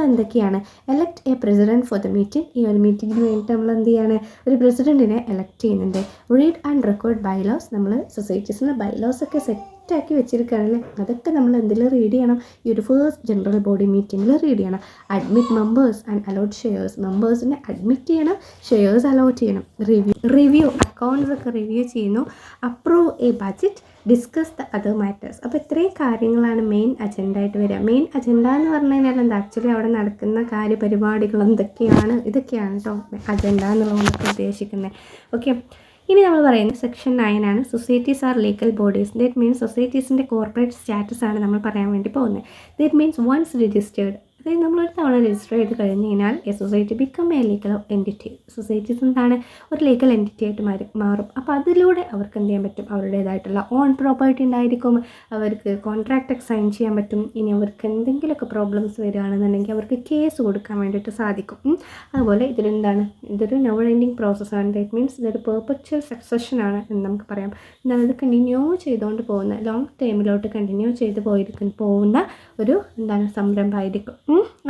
S1: എന്തൊക്കെയാണ്? Elect A president for the meeting. ഈ ഒരു മീറ്റിങ്ങിന് വേണ്ടിയിട്ട് നമ്മൾ എന്ത് ചെയ്യാണ്, ഒരു പ്രസിഡൻറ്റിനെ എലക്ട് ചെയ്യുന്നുണ്ട്. Read and record bylaws. നമ്മൾ സൊസൈറ്റീസിൻ്റെ ബൈലോസൊക്കെ സെറ്റാക്കി വെച്ചിരിക്കുകയാണല്ലേ, അതൊക്കെ നമ്മൾ എന്തിൽ റീഡ് ചെയ്യണം, ഈ ഒരു ഫസ്റ്റ് ജനറൽ ബോഡി മീറ്റിങ്ങിൽ റീഡ് ചെയ്യണം. Admit members and allot shares. മെമ്പേഴ്സിനെ അഡ്മിറ്റ് ചെയ്യണം, ഷെയർസ് അലോട്ട് ചെയ്യണം. റിവ്യൂ അക്കൗണ്ട്സ് ഒക്കെ റിവ്യൂ ചെയ്യുന്നു. Approve a budget, discuss the other matters. അപ്പോൾ ഇത്രയും കാര്യങ്ങളാണ് മെയിൻ അജണ്ട ആയിട്ട് വരിക. മെയിൻ അജണ്ട എന്ന് പറഞ്ഞു കഴിഞ്ഞാൽ എന്താ, ആക്ച്വലി അവിടെ നടക്കുന്ന കാര്യപരിപാടികൾ എന്തൊക്കെയാണ്, ഇതൊക്കെയാണ് കേട്ടോ അജണ്ട എന്നുള്ളതുകൊണ്ട് ഉദ്ദേശിക്കുന്നത്. ഓക്കെ, ഇനി നമ്മൾ പറയുന്നത് സെക്ഷൻ 9 ആണ്. Societies are legal bodies. That means സൊസൈറ്റീസിൻ്റെ കോർപ്പറേറ്റ് സ്റ്റാറ്റസ് ആണ് നമ്മൾ പറയാൻ വേണ്ടി പോകുന്നത്. ദാറ്റ് മീൻസ് വൺസ് രജിസ്റ്റേർഡ്, അതായത് നമ്മളൊരു തവണ രജിസ്റ്റർ ചെയ്ത് കഴിഞ്ഞ് കഴിഞ്ഞാൽ A society become A legal entity. Societies എന്താണ്, ഒരു ലീഗൽ എൻറ്റിറ്റി ആയിട്ട് മാറും. അപ്പോൾ അതിലൂടെ അവർക്ക് എന്ത് ചെയ്യാൻ പറ്റും, അവരുടേതായിട്ടുള്ള ഓൺ പ്രോപ്പർട്ടി ഉണ്ടായിരിക്കും, അവർക്ക് കോൺട്രാക്റ്റ് ഒക്കെ സൈൻ ചെയ്യാൻ പറ്റും. ഇനി അവർക്ക് എന്തെങ്കിലുമൊക്കെ പ്രോബ്ലംസ് വരികയാണെന്നുണ്ടെങ്കിൽ അവർക്ക് കേസ് കൊടുക്കാൻ വേണ്ടിയിട്ട് സാധിക്കും. അതുപോലെ ഇതൊരു നെവർ എൻഡിങ് പ്രോസസ്സാണ്. ദാറ്റ് മീൻസ് ഇതൊരു പെർപെച്വൽ സക്സഷനാണ് എന്ന് നമുക്ക് പറയാം. എന്നാൽ ഇത് കണ്ടിന്യൂ ചെയ്തുകൊണ്ട് പോകുന്ന, ലോങ് ടൈമിലോട്ട് കണ്ടിന്യൂ ചെയ്ത് പോകുന്ന ഒരു സംരംഭമായിരിക്കും.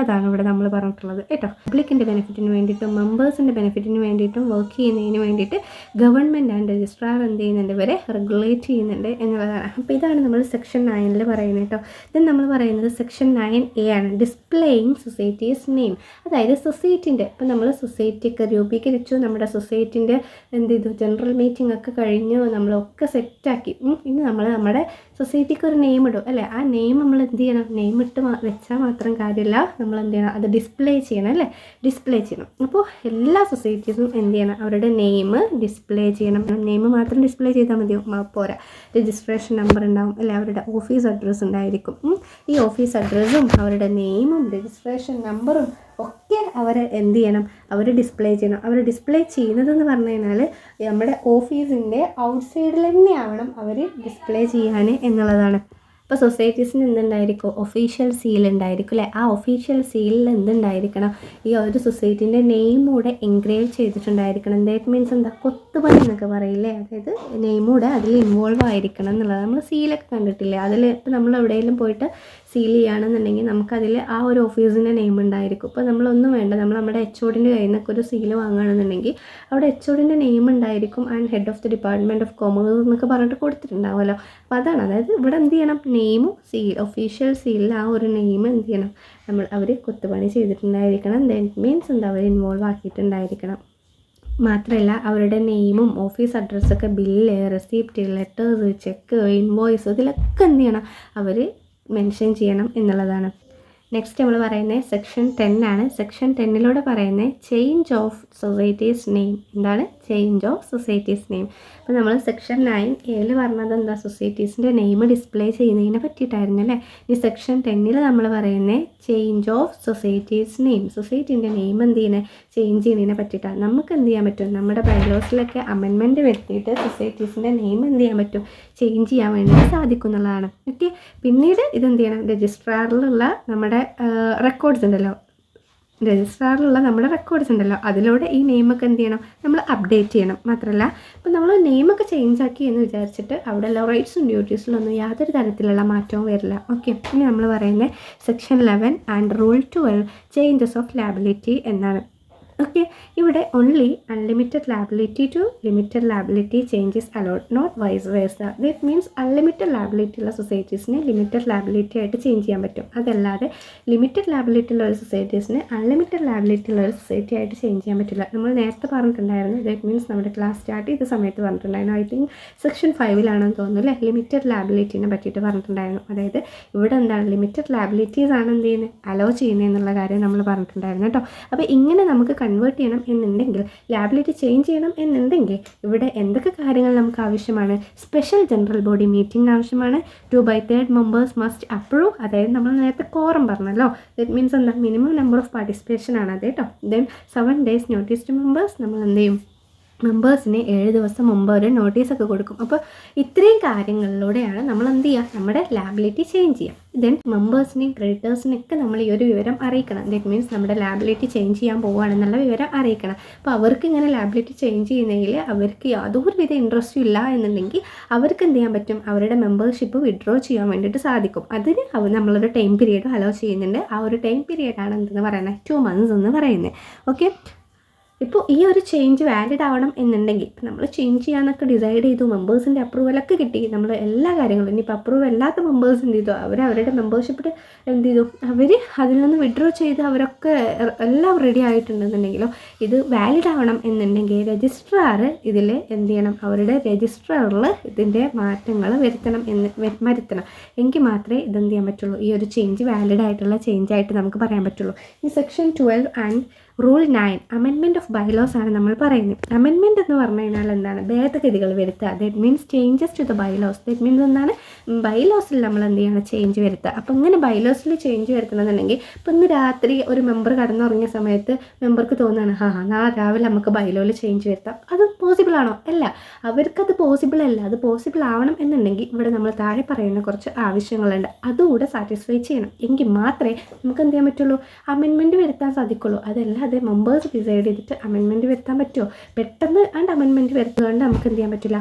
S1: അതാണ് ഇവിടെ നമ്മൾ പറഞ്ഞിട്ടുള്ളത് കേട്ടോ. പബ്ലിക്കിൻ്റെ ബെനിഫിറ്റിന് വേണ്ടിയിട്ടും മെമ്പേഴ്സിൻ്റെ ബെനിഫിറ്റിന് വേണ്ടിയിട്ടും വർക്ക് ചെയ്യുന്നതിന് വേണ്ടിയിട്ട് ഗവൺമെൻറ് ആൻഡ് രജിസ്ട്രാർ എന്ത് ചെയ്യുന്നുണ്ട്, ഇവരെ റെഗുലേറ്റ് ചെയ്യുന്നുണ്ട് എന്നുള്ളതാണ്. അപ്പോൾ ഇതാണ് നമ്മൾ സെക്ഷൻ 9 പറയുന്നത് കേട്ടോ. ഇത് നമ്മൾ പറയുന്നത് സെക്ഷൻ 9A ആണ്. Displaying societies name. അതായത് സൊസൈറ്റിൻ്റെ, ഇപ്പോൾ നമ്മൾ സൊസൈറ്റിയൊക്കെ രൂപീകരിച്ചു, നമ്മുടെ സൊസൈറ്റിൻ്റെ എന്ത് ചെയ്തു, ജനറൽ മീറ്റിംഗ് ഒക്കെ കഴിഞ്ഞു, നമ്മളൊക്കെ സെറ്റാക്കി. ഇനി നമ്മൾ നമ്മുടെ സൊസൈറ്റിക്ക് ഒരു നെയിം ഇടും അല്ലേ. ആ നെയിം നമ്മൾ എന്ത് ചെയ്യണം, നെയിം ഇട്ട് വെച്ചാൽ മാത്രം കാര്യമില്ല, നമ്മൾ എന്ത് ചെയ്യണം, അത് ഡിസ്പ്ലേ ചെയ്യണം അല്ലേ, ഡിസ്പ്ലേ ചെയ്യണം. അപ്പോൾ എല്ലാ സൊസൈറ്റീസും എന്ത് ചെയ്യണം, അവരുടെ നെയിം ഡിസ്പ്ലേ ചെയ്യണം. നെയിം മാത്രം ഡിസ്പ്ലേ ചെയ്താൽ മതിയോ, പോരാ. രജിസ്ട്രേഷൻ നമ്പർ ഉണ്ടാവും അല്ലേ, അവരുടെ ഓഫീസ് അഡ്രസ്സ് ഉണ്ടായിരിക്കും. ഈ ഓഫീസ് അഡ്രസ്സും അവരുടെ നെയിമും രജിസ്ട്രേഷൻ നമ്പറും ഒക്കെ അവർ എന്ത് ചെയ്യണം, അവർ ഡിസ്പ്ലേ ചെയ്യണം. അവർ ഡിസ്പ്ലേ ചെയ്യുന്നതെന്ന് പറഞ്ഞു കഴിഞ്ഞാൽ നമ്മുടെ ഓഫീസിൻ്റെ ഔട്ട്സൈഡിൽ തന്നെ ആവണം അവർ ഡിസ്പ്ലേ ചെയ്യാൻ എന്നുള്ളതാണ്. ഇപ്പോൾ സൊസൈറ്റീസിന് എന്തുണ്ടായിരിക്കും, ഒഫീഷ്യൽ സീൽ ഉണ്ടായിരിക്കും അല്ലേ. ആ ഒഫീഷ്യൽ സീലിൽ എന്തുണ്ടായിരിക്കണം, ഈ ഒരു സൊസൈറ്റീൻ്റെ നെയിമൂടെ എൻഗ്രേവ് ചെയ്തിട്ടുണ്ടായിരിക്കണം. ദാറ്റ് മീൻസ് എന്താ, കൊത്തുപണി എന്നൊക്കെ പറയില്ലേ, അതായത് നെയിമൂടെ അതിൽ ഇൻവോൾവ് ആയിരിക്കണം എന്നുള്ളത്. നമ്മൾ സീലൊക്കെ കണ്ടിട്ടില്ലേ, അതിൽ ഇപ്പോൾ നമ്മൾ എവിടെയെങ്കിലും പോയിട്ട് സീൽ ചെയ്യുകയാണെന്നുണ്ടെങ്കിൽ നമുക്കതിൽ ആ ഒരു ഓഫീസിൻ്റെ നെയിം ഉണ്ടായിരിക്കും. ഇപ്പോൾ നമ്മളൊന്നും വേണ്ട, നമ്മൾ നമ്മുടെ HODൻ്റെ കയ്യിൽ നിന്നൊക്കെ ഒരു സീൽ വാങ്ങുകയാണെന്നുണ്ടെങ്കിൽ അവിടെ HODൻ്റെ നെയിം ഉണ്ടായിരിക്കും, and head of the department of commerce എന്നൊക്കെ പറഞ്ഞിട്ട് കൊടുത്തിട്ടുണ്ടാവുമല്ലോ. അപ്പോൾ അതാണ്, അതായത് ഇവിടെ എന്ത് ചെയ്യണം, നെയിമും ഒഫീഷ്യൽ സീലിൽ ആ ഒരു നെയിം എന്ത് ചെയ്യണം, അവർ കൊത്തുപണി ചെയ്തിട്ടുണ്ടായിരിക്കണം. ദാറ്റ് മീൻസ് എന്താ, അവർ ഇൻവോൾവ് ആക്കിയിട്ടുണ്ടായിരിക്കണം. മാത്രമല്ല അവരുടെ നെയിമും ഓഫീസ് അഡ്രസ്സൊക്കെ, bill, receipt, letters, cheque, invoice, ഇതിലൊക്കെ എന്ത് ചെയ്യണം, അവർ മെൻഷൻ ചെയ്യണം എന്നുള്ളതാണ്. നെക്സ്റ്റ് നമ്മൾ പറയുന്നത് സെക്ഷൻ 10 ആണ്. സെക്ഷൻ 10 പറയുന്നത് ചേഞ്ച് ഓഫ് സൊസൈറ്റീസ് നെയിം. എന്താണ് ചേഞ്ച് ഓഫ് സൊസൈറ്റീസ് നെയിം? അപ്പോൾ നമ്മൾ സെക്ഷൻ 9A പറഞ്ഞത് എന്താ, സൊസൈറ്റീസിൻ്റെ നെയിം ഡിസ്പ്ലേ ചെയ്യുന്നതിനെ പറ്റിയിട്ടായിരുന്നു അല്ലേ. ഈ സെക്ഷൻ 10 നമ്മൾ പറയുന്നത് ചേഞ്ച് ഓഫ് സൊസൈറ്റീസ് നെയിം. സൊസൈറ്റീൻ്റെ നെയിം എന്ത് ചെയ്യുന്നത്, ചേഞ്ച് ചെയ്യുന്നതിനെ പറ്റിയിട്ടാണ്. നമുക്ക് എന്ത് ചെയ്യാൻ പറ്റും, നമ്മുടെ ബൈലോസിലൊക്കെ അമെൻമെൻറ്റ് വരുത്തിയിട്ട് സൊസൈറ്റീസിൻ്റെ നെയിം എന്ത് ചെയ്യാൻ പറ്റും, ചേഞ്ച് ചെയ്യാൻ വേണ്ടി സാധിക്കും എന്നുള്ളതാണ്. ഓക്കെ, പിന്നീട് ഇതെന്ത് ചെയ്യണം, രജിസ്ട്രാറിലുള്ള നമ്മുടെ റെക്കോർഡ്സ് ഉണ്ടല്ലോ, അതിലൂടെ ഈ നെയിമൊക്കെ എന്ത് ചെയ്യണം, നമ്മൾ അപ്ഡേറ്റ് ചെയ്യണം. മാത്രമല്ല ഇപ്പോൾ നമ്മൾ നെയിമൊക്കെ ചേഞ്ച് ആക്കി എന്ന് വിചാരിച്ചിട്ട് അവിടെ റൈറ്റ്സും ഡ്യൂട്ടീസിലൊന്നും യാതൊരു തരത്തിലുള്ള മാറ്റവും വരില്ല. ഓക്കെ, ഇനി നമ്മൾ പറയുന്നത് section 11 and rule 12 changes of liability എന്നാണ്. ഓക്കെ, ഇവിടെ only unlimited liability to limited liability changes allowed, not vice versa. That means unlimited liability ഉള്ള സൊസൈറ്റീസിന് ലിമിറ്റഡ് ലാബിലിറ്റി ആയിട്ട് ചേഞ്ച് ചെയ്യാൻ പറ്റും. അതല്ലാതെ ലിമിറ്റഡ് ലാബിലിറ്റി ഉള്ള ഒരു സൊസൈറ്റീസിന് അൺലിമിറ്റഡ് ലാബിലിറ്റി ഉള്ള ഒരു സൊസൈറ്റി ആയിട്ട് ചേഞ്ച് ചെയ്യാൻ പറ്റില്ല. നമ്മൾ നേരത്തെ പറഞ്ഞിട്ടുണ്ടായിരുന്നു, ദറ്റ് മീൻസ് നമ്മുടെ ക്ലാസ് സ്റ്റാർട്ട് ചെയ്ത സമയത്ത് പറഞ്ഞിട്ടുണ്ടായിരുന്നു, ഐ തിങ്ക് സെക്ഷൻ 5 തോന്നുന്നു അല്ലേ, ലിമിറ്റഡ് ലാബിലിറ്റിനെ പറ്റിയിട്ട് പറഞ്ഞിട്ടുണ്ടായിരുന്നു. അതായത് ഇവിടെ എന്താണ് ലിമിറ്റഡ് ലാബിലിറ്റീസ് ആണ് എന്ത് ചെയ്യുന്നത്, അലോ ചെയ്യുന്നത് എന്നുള്ള കാര്യം നമ്മൾ പറഞ്ഞിട്ടുണ്ടായിരുന്നു കേട്ടോ. അപ്പോൾ ഇങ്ങനെ നമുക്ക് കൺവേർട്ട് ചെയ്യണം എന്നുണ്ടെങ്കിൽ, ലാബിലിറ്റി ചേഞ്ച് ചെയ്യണം എന്നുണ്ടെങ്കിൽ ഇവിടെ എന്തൊക്കെ കാര്യങ്ങൾ നമുക്ക് ആവശ്യമാണ്? സ്പെഷ്യൽ ജനറൽ ബോഡി മീറ്റിംഗ് ആവശ്യമാണ്. 2/3 മെമ്പേഴ്സ് മസ്റ്റ് അപ്രൂവ്. അതായത് നമ്മൾ നേരത്തെ കോറം പറഞ്ഞല്ലോ, ദറ്റ് മീൻസ് എന്താ, മിനിമം നമ്പർ ഓഫ് പാർട്ടിസിപ്പേഷൻ ആണ് അത് കേട്ടോ. Then 7 days notice to members. നമ്മൾ എന്ത് ചെയ്യും, മെമ്പേഴ്സിന് 7 ദിവസം മുമ്പ് ഒരു നോട്ടീസൊക്കെ കൊടുക്കും. അപ്പോൾ ഇത്രയും കാര്യങ്ങളിലൂടെയാണ് നമ്മൾ എന്ത് ചെയ്യുക, നമ്മുടെ ലാബിലിറ്റി ചേഞ്ച് ചെയ്യുക. ദെൻ മെമ്പേഴ്സിനെയും ക്രെഡിറ്റേഴ്സിനെയൊക്കെ നമ്മൾ ഈ ഒരു വിവരം അറിയിക്കണം. ദറ്റ് മീൻസ് നമ്മുടെ ലാബിലിറ്റി ചേഞ്ച് ചെയ്യാൻ പോവുകയാണെന്നുള്ള വിവരം അറിയിക്കണം. അപ്പോൾ അവർക്ക് ഇങ്ങനെ ലാബിലിറ്റി ചേഞ്ച് ചെയ്യുന്നതിൽ അവർക്ക് യാതൊരു വിധ ഇൻട്രസ്റ്റും ഇല്ല എന്നുണ്ടെങ്കിൽ അവർക്ക് എന്ത് ചെയ്യാൻ പറ്റും, അവരുടെ മെമ്പർഷിപ്പ് വിഡ്രോ ചെയ്യാൻ വേണ്ടിയിട്ട് സാധിക്കും. അതിന് നമ്മളൊരു ടൈം പീരീഡ് അലോ ചെയ്യുന്നുണ്ട്. ആ ഒരു ടൈം പീരീഡാണ് എന്തെന്ന് പറയുന്നത്, 2 months എന്ന് പറയുന്നത്. ഓക്കെ, ഇപ്പോൾ ഈ ഒരു ചേഞ്ച് വാലിഡ് ആവണം എന്നുണ്ടെങ്കിൽ, ഇപ്പം നമ്മൾ ചേഞ്ച് ചെയ്യാനൊക്കെ ഡിസൈഡ് ചെയ്തു, മെമ്പേഴ്സിൻ്റെ അപ്രൂവലൊക്കെ കിട്ടി, നമ്മൾ എല്ലാ കാര്യങ്ങളും, ഇനിയിപ്പോൾ അപ്രൂവൽ അല്ലാത്ത മെമ്പേഴ്സ് എന്ത് ചെയ്തു, അവരുടെ മെമ്പർഷിപ്പ് എന്ത് ചെയ്തു, അവർ അതിൽ നിന്ന് വിഡ്രോ ചെയ്ത് അവരൊക്കെ എല്ലാം റെഡി ആയിട്ടുണ്ടെന്നുണ്ടെങ്കിലോ, ഇത് വാലിഡ് ആവണം എന്നുണ്ടെങ്കിൽ രജിസ്ട്രാർ ഇതിൽ എന്ത് ചെയ്യണം, അവരുടെ രജിസ്ട്രാറിൽ ഇതിൻ്റെ മാറ്റങ്ങൾ വരുത്തണം. എങ്കിൽ മാത്രമേ ഇതെന്ത് ചെയ്യാൻ പറ്റുള്ളൂ, ഈ ഒരു ചേഞ്ച് വാലിഡ് ആയിട്ടുള്ള ചേഞ്ച് ആയിട്ട് നമുക്ക് പറയാൻ പറ്റുള്ളൂ. ഈ section 12 and rule 9 amendment of bylaws ആണ് നമ്മൾ പറയുന്നത്. അമെൻമെൻറ്റ് എന്ന് പറഞ്ഞു കഴിഞ്ഞാൽ എന്താണ്, ഭേദഗതികൾ വരുത്തുക. That means changes to the bylaws. That means എന്താണ്, ബൈലോസിൽ നമ്മൾ എന്ത് ചെയ്യണം, ചേഞ്ച് വരുത്തുക. അപ്പോൾ ഇങ്ങനെ ബൈലോസിൽ ചേഞ്ച് വരുത്തണമെന്നുണ്ടെങ്കിൽ, ഇപ്പോൾ ഇന്ന് രാത്രി ഒരു മെമ്പർ കടന്നുറങ്ങിയ സമയത്ത് മെമ്പർക്ക് തോന്നുകയാണ്, നാളെ രാവിലെ നമുക്ക് ബൈലോയിൽ ചേഞ്ച് വരുത്താം. അത് പോസിബിൾ ആണോ? അല്ല, അവർക്കത് പോസിബിൾ അല്ല. അത് പോസിബിൾ ആവണം എന്നുണ്ടെങ്കിൽ ഇവിടെ നമ്മൾ താഴെ പറയുന്ന കുറച്ച് ആവശ്യങ്ങളുണ്ട്, അതുകൂടെ സാറ്റിസ്ഫൈ ചെയ്യണം. എങ്കിൽ മാത്രമേ നമുക്ക് എന്ത് ചെയ്യാൻ പറ്റുള്ളൂ, അമെൻമെൻറ്റ് വരുത്താൻ സാധിക്കുള്ളൂ. അതല്ലാതെ മെമ്പേഴ്സ് ഡിസൈഡ് ചെയ്തിട്ട് അമെൻമെൻറ്റ് വരുത്താൻ പറ്റുമോ? പെട്ടെന്ന് അമെൻമെൻറ്റ് വരുത്തുകൊണ്ട് നമുക്ക് എന്ത് ചെയ്യാൻ പറ്റില്ല,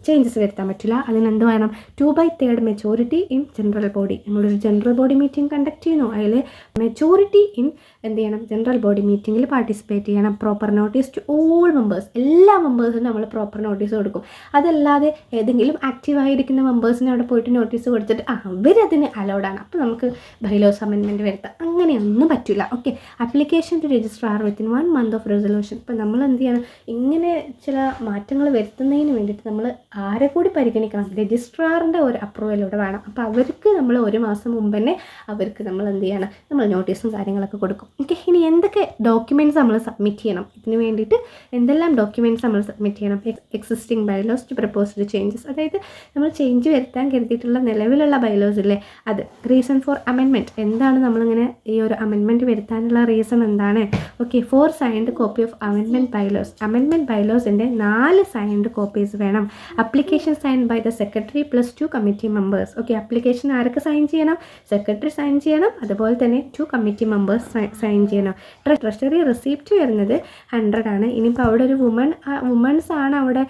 S1: ചേഞ്ചസ് വരുത്താൻ പറ്റില്ല. അതിനെന്ത് വേണം, 2/3 മെജോറിറ്റി ഇൻ ജനറൽ ബോഡി. നമ്മളൊരു ജനറൽ ബോഡി മീറ്റിംഗ് കണ്ടക്ട് ചെയ്യുന്നു, അതിൽ മെജോറിറ്റി ഇൻ എന്ത് ചെയ്യണം, ജനറൽ ബോഡി മീറ്റിങ്ങിൽ പാർട്ടിസിപ്പേറ്റ് ചെയ്യണം. Proper notice to all members. എല്ലാ മെമ്പേഴ്സിനും നമ്മൾ പ്രോപ്പർ നോട്ടീസ് കൊടുക്കും. അതല്ലാതെ ഏതെങ്കിലും ആക്റ്റീവായിരിക്കുന്ന മെമ്പേഴ്സിനെ അവിടെ പോയിട്ട് നോട്ടീസ് കൊടുത്തിട്ട് അവരതിന് അലൗഡാണ്, അപ്പോൾ നമുക്ക് ബൈലോസ് അമെൻമെൻറ്റ് വരുത്താം, അങ്ങനെയൊന്നും പറ്റില്ല. Okay, application to registrar within 1 month of resolution. ഇപ്പോൾ നമ്മൾ എന്ത് ചെയ്യണം, ഇങ്ങനെ ചില മാറ്റങ്ങൾ വരുത്തുന്നതിന് വേണ്ടിയിട്ട് നമ്മൾ ആരെ കൂടി പരിഗണിക്കണം, രജിസ്ട്രാറിൻ്റെ ഒരു അപ്രൂവലൂടെ വേണം. അപ്പോൾ അവർക്ക് നമ്മൾ 1 മാസം മുമ്പ് തന്നെ അവർക്ക് നമ്മൾ എന്ത് ചെയ്യണം, നമ്മൾ നോട്ടീസും കാര്യങ്ങളൊക്കെ കൊടുക്കും. ഓക്കെ, ഇനി എന്തൊക്കെ ഡോക്യുമെൻറ്റ്സ് നമ്മൾ സബ്മിറ്റ് ചെയ്യണം, ഇതിന് വേണ്ടിയിട്ട് എന്തെല്ലാം ഡോക്യുമെൻറ്റ്സ് നമ്മൾ സബ്മിറ്റ് ചെയ്യണം? Existing bylaws to proposed changes. അതായത് നമ്മൾ ചേഞ്ച് വരുത്താൻ കരുതിയിട്ടുള്ള നിലവിലുള്ള ബൈലോസ് ഇല്ലേ, അത്. റീസൺ ഫോർ അമെൻമെൻറ്റ്, എന്താണ് നമ്മളിങ്ങനെ ഈ ഒരു അമെൻമെൻറ്റ് വരുത്താനുള്ള റീസൺ എന്താണ്? Okay, 4 signed copy of amendment bylaws. Amendment ബൈലോസിൻ്റെ 4 signed കോപ്പീസ് വേണം. Application sign by the secretary plus 2 committee members. Okay, application ആരൊക്കെ സൈൻ ചെയ്യണം? സെക്രട്ടറി സൈൻ ചെയ്യണം, അതുപോലെ തന്നെ 2 കമ്മിറ്റി മെമ്പേഴ്സ് സൈൻ ചെയ്യണം. ട്രഷറി റിസീപ്റ്റ് വരുന്നത് 100 ആണ്. ഇനിയിപ്പോൾ അവിടെ ഒരു വുമൺസ് ആണ്, അവിടെ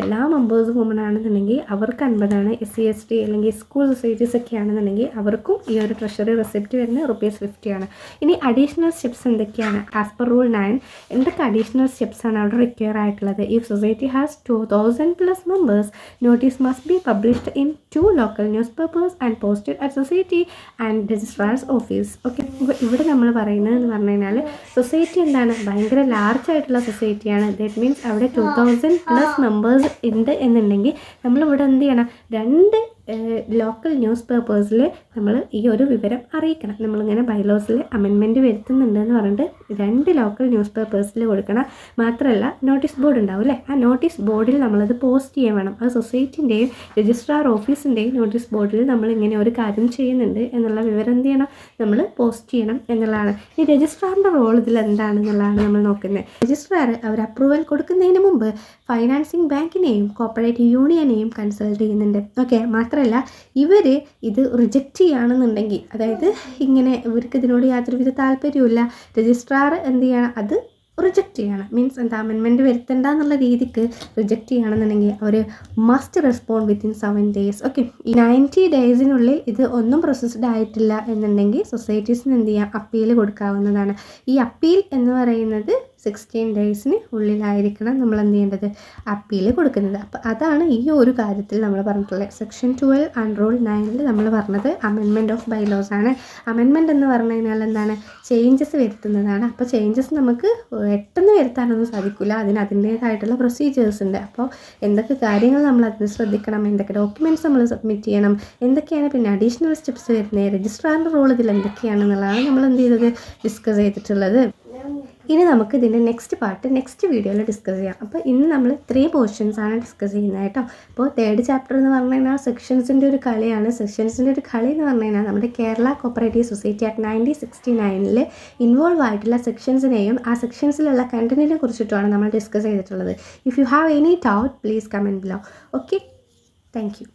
S1: എല്ലാ മെമ്പേഴ്സും വുമൺ ആണെന്നുണ്ടെങ്കിൽ അവർക്ക് 50 ആണ്. SC ST അല്ലെങ്കിൽ സ്കൂൾ സൊസൈറ്റീസ് ഒക്കെ ആണെന്നുണ്ടെങ്കിൽ അവർക്കും ഈ ഒരു ട്രഷറി റിസീപ്റ്റ് വരുന്നത് ₹50 ആണ്. ഇനി അഡീഷണൽ സ്റ്റെപ്സ് എന്തൊക്കെയാണ്? ആസ് പെർ റൂൾ 9 എന്തൊക്കെ അഡീഷണൽ സ്റ്റെപ്സ് ആണ് അവിടെ റിക്വയർ ആയിട്ടുള്ളത്? If society has 2000+ members, notice must be published in 2 local newspapers and posted at society and registrar's office. Okay, ഇവിടെ നമ്മൾ പറയുന്നത് എന്ന് പറഞ്ഞു കഴിഞ്ഞാൽ, സൊസൈറ്റി എന്താണ്, ഭയങ്കര ലാർജ് ആയിട്ടുള്ള സൊസൈറ്റിയാണ്. ദാറ്റ് മീൻസ് അവിടെ 2000+ മെമ്പേഴ്സ് ഉണ്ട് എന്നുണ്ടെങ്കിൽ നമ്മളിവിടെ എന്ത് ചെയ്യണം, 2 ലോക്കൽ ന്യൂസ് പേപ്പേഴ്സിൽ നമ്മൾ ഈ ഒരു വിവരം അറിയിക്കണം. നമ്മളിങ്ങനെ ബൈലോസിൽ അമെൻമെൻറ്റ് വരുത്തുന്നുണ്ട് എന്ന് പറഞ്ഞിട്ട് 2 ലോക്കൽ ന്യൂസ് പേപ്പേഴ്സിൽ കൊടുക്കണം. മാത്രമല്ല നോട്ടീസ് ബോർഡ് ഉണ്ടാവും അല്ലേ, ആ നോട്ടീസ് ബോർഡിൽ നമ്മളത് പോസ്റ്റ് ചെയ്യാൻ വേണം. അത് സൊസൈറ്റിൻ്റെയും രജിസ്ട്രാർ ഓഫീസിൻ്റെയും നോട്ടീസ് ബോർഡിൽ നമ്മളിങ്ങനെ ഒരു കാര്യം ചെയ്യുന്നുണ്ട് എന്നുള്ള വിവരം എന്ത് ചെയ്യണം, നമ്മൾ പോസ്റ്റ് ചെയ്യണം എന്നുള്ളതാണ്. ഈ രജിസ്ട്രാറിൻ്റെ റോൾ ഇതിൽ എന്താണെന്നുള്ളതാണ് നമ്മൾ നോക്കുന്നത്. രജിസ്ട്രാർ അവർ അപ്രൂവൽ കൊടുക്കുന്നതിന് മുമ്പ് ഫൈനാൻസിങ് ബാങ്കിനെയും കോപ്പറേറ്റീവ് യൂണിയനെയും കൺസൾട്ട് ചെയ്യുന്നുണ്ട്. ഓക്കെ, മാത്രമല്ല ഇവർ ഇത് റിജക്റ്റ് ചെയ്യുകയാണെന്നുണ്ടെങ്കിൽ, അതായത് ഇങ്ങനെ ഇവർക്ക് ഇതിനോട് യാതൊരുവിധ താല്പര്യമില്ല, രജിസ്ട്രാർ എന്ത് ചെയ്യണം, അത് റിജക്റ്റ് ചെയ്യണം. മീൻസ് എന്താ, അമെൻമെൻറ്റ് വരുത്തണ്ട എന്നുള്ള രീതിക്ക് റിജക്റ്റ് ചെയ്യുകയാണെന്നുണ്ടെങ്കിൽ അവർ മസ്റ്റ് റെസ്പോണ്ട് വിത്തിൻ 7 days. ഓക്കെ, ഈ 90 daysനുള്ളിൽ ഇത് ഒന്നും പ്രൊസസ്ഡ് ആയിട്ടില്ല എന്നുണ്ടെങ്കിൽ സൊസൈറ്റീസിന് എന്ത് ചെയ്യാം, അപ്പീൽ കൊടുക്കാവുന്നതാണ്. ഈ അപ്പീൽ എന്ന് പറയുന്നത് 16 ഡേയ്സിന് ഉള്ളിലായിരിക്കണം നമ്മൾ എന്ത് ചെയ്യേണ്ടത്, അപ്പീൽ കൊടുക്കുന്നത്. അപ്പോൾ അതാണ് ഈ ഒരു കാര്യത്തിൽ നമ്മൾ പറഞ്ഞിട്ടുള്ളത്. സെക്ഷൻ 12 ആൻഡ് റൂൾ 9 നമ്മൾ പറഞ്ഞത് അമെൻമെൻറ്റ് ഓഫ് ബൈലോസ് ആണ്. അമെൻമെൻറ്റ് എന്ന് പറഞ്ഞു കഴിഞ്ഞാൽ എന്താണ്, ചേഞ്ചസ് വരുത്തുന്നതാണ്. അപ്പോൾ ചേഞ്ചസ് നമുക്ക് പെട്ടെന്ന് വരുത്താനൊന്നും സാധിക്കില്ല, അതിൻ്റേതായിട്ടുള്ള പ്രൊസീജിയേഴ്സ് ഉണ്ട്. അപ്പോൾ എന്തൊക്കെ കാര്യങ്ങൾ നമ്മൾ അതിന് ശ്രദ്ധിക്കണം, എന്തൊക്കെ ഡോക്യുമെൻറ്റ്സ് നമ്മൾ സബ്മിറ്റ് ചെയ്യണം, എന്തൊക്കെയാണ് പിന്നെ അഡീഷണൽ സ്റ്റെപ്സ് വരുന്നത്, രജിസ്ട്രാറിൻ്റെ റോൾ ഇതിൽ എന്തൊക്കെയാണെന്നുള്ളതാണ് നമ്മൾ എന്ത് ചെയ്തത്, ഡിസ്കസ് ചെയ്തിട്ടുള്ളത്. ഇനി നമുക്ക് ഇതിൻ്റെ നെക്സ്റ്റ് പാർട്ട് നെക്സ്റ്റ് വീഡിയോയിൽ ഡിസ്കസ് ചെയ്യാം. അപ്പോൾ ഇന്ന് നമ്മൾ 3 പോർഷൻസാണ് ഡിസ്കസ് ചെയ്യുന്നത് കേട്ടോ. അപ്പോൾ 3rd ചാപ്റ്റർ എന്ന് പറഞ്ഞു കഴിഞ്ഞാൽ സെക്ഷൻസിൻ്റെ ഒരു കളിയാണ്. സെക്ഷൻസിൻ്റെ ഒരു കളി എന്ന് പറഞ്ഞു കഴിഞ്ഞാൽ നമ്മുടെ Kerala cooperative society act 1969 involve ആയിട്ടുള്ള സെക്ഷൻസിനെയും ആ സെക്ഷൻസിലുള്ള കണ്ടന്റിനെ കുറിച്ചിട്ടുമാണ് നമ്മൾ ഡിസ്കസ് ചെയ്തിട്ടുള്ളത്. If you have any doubt please comment below. Okay, thank you.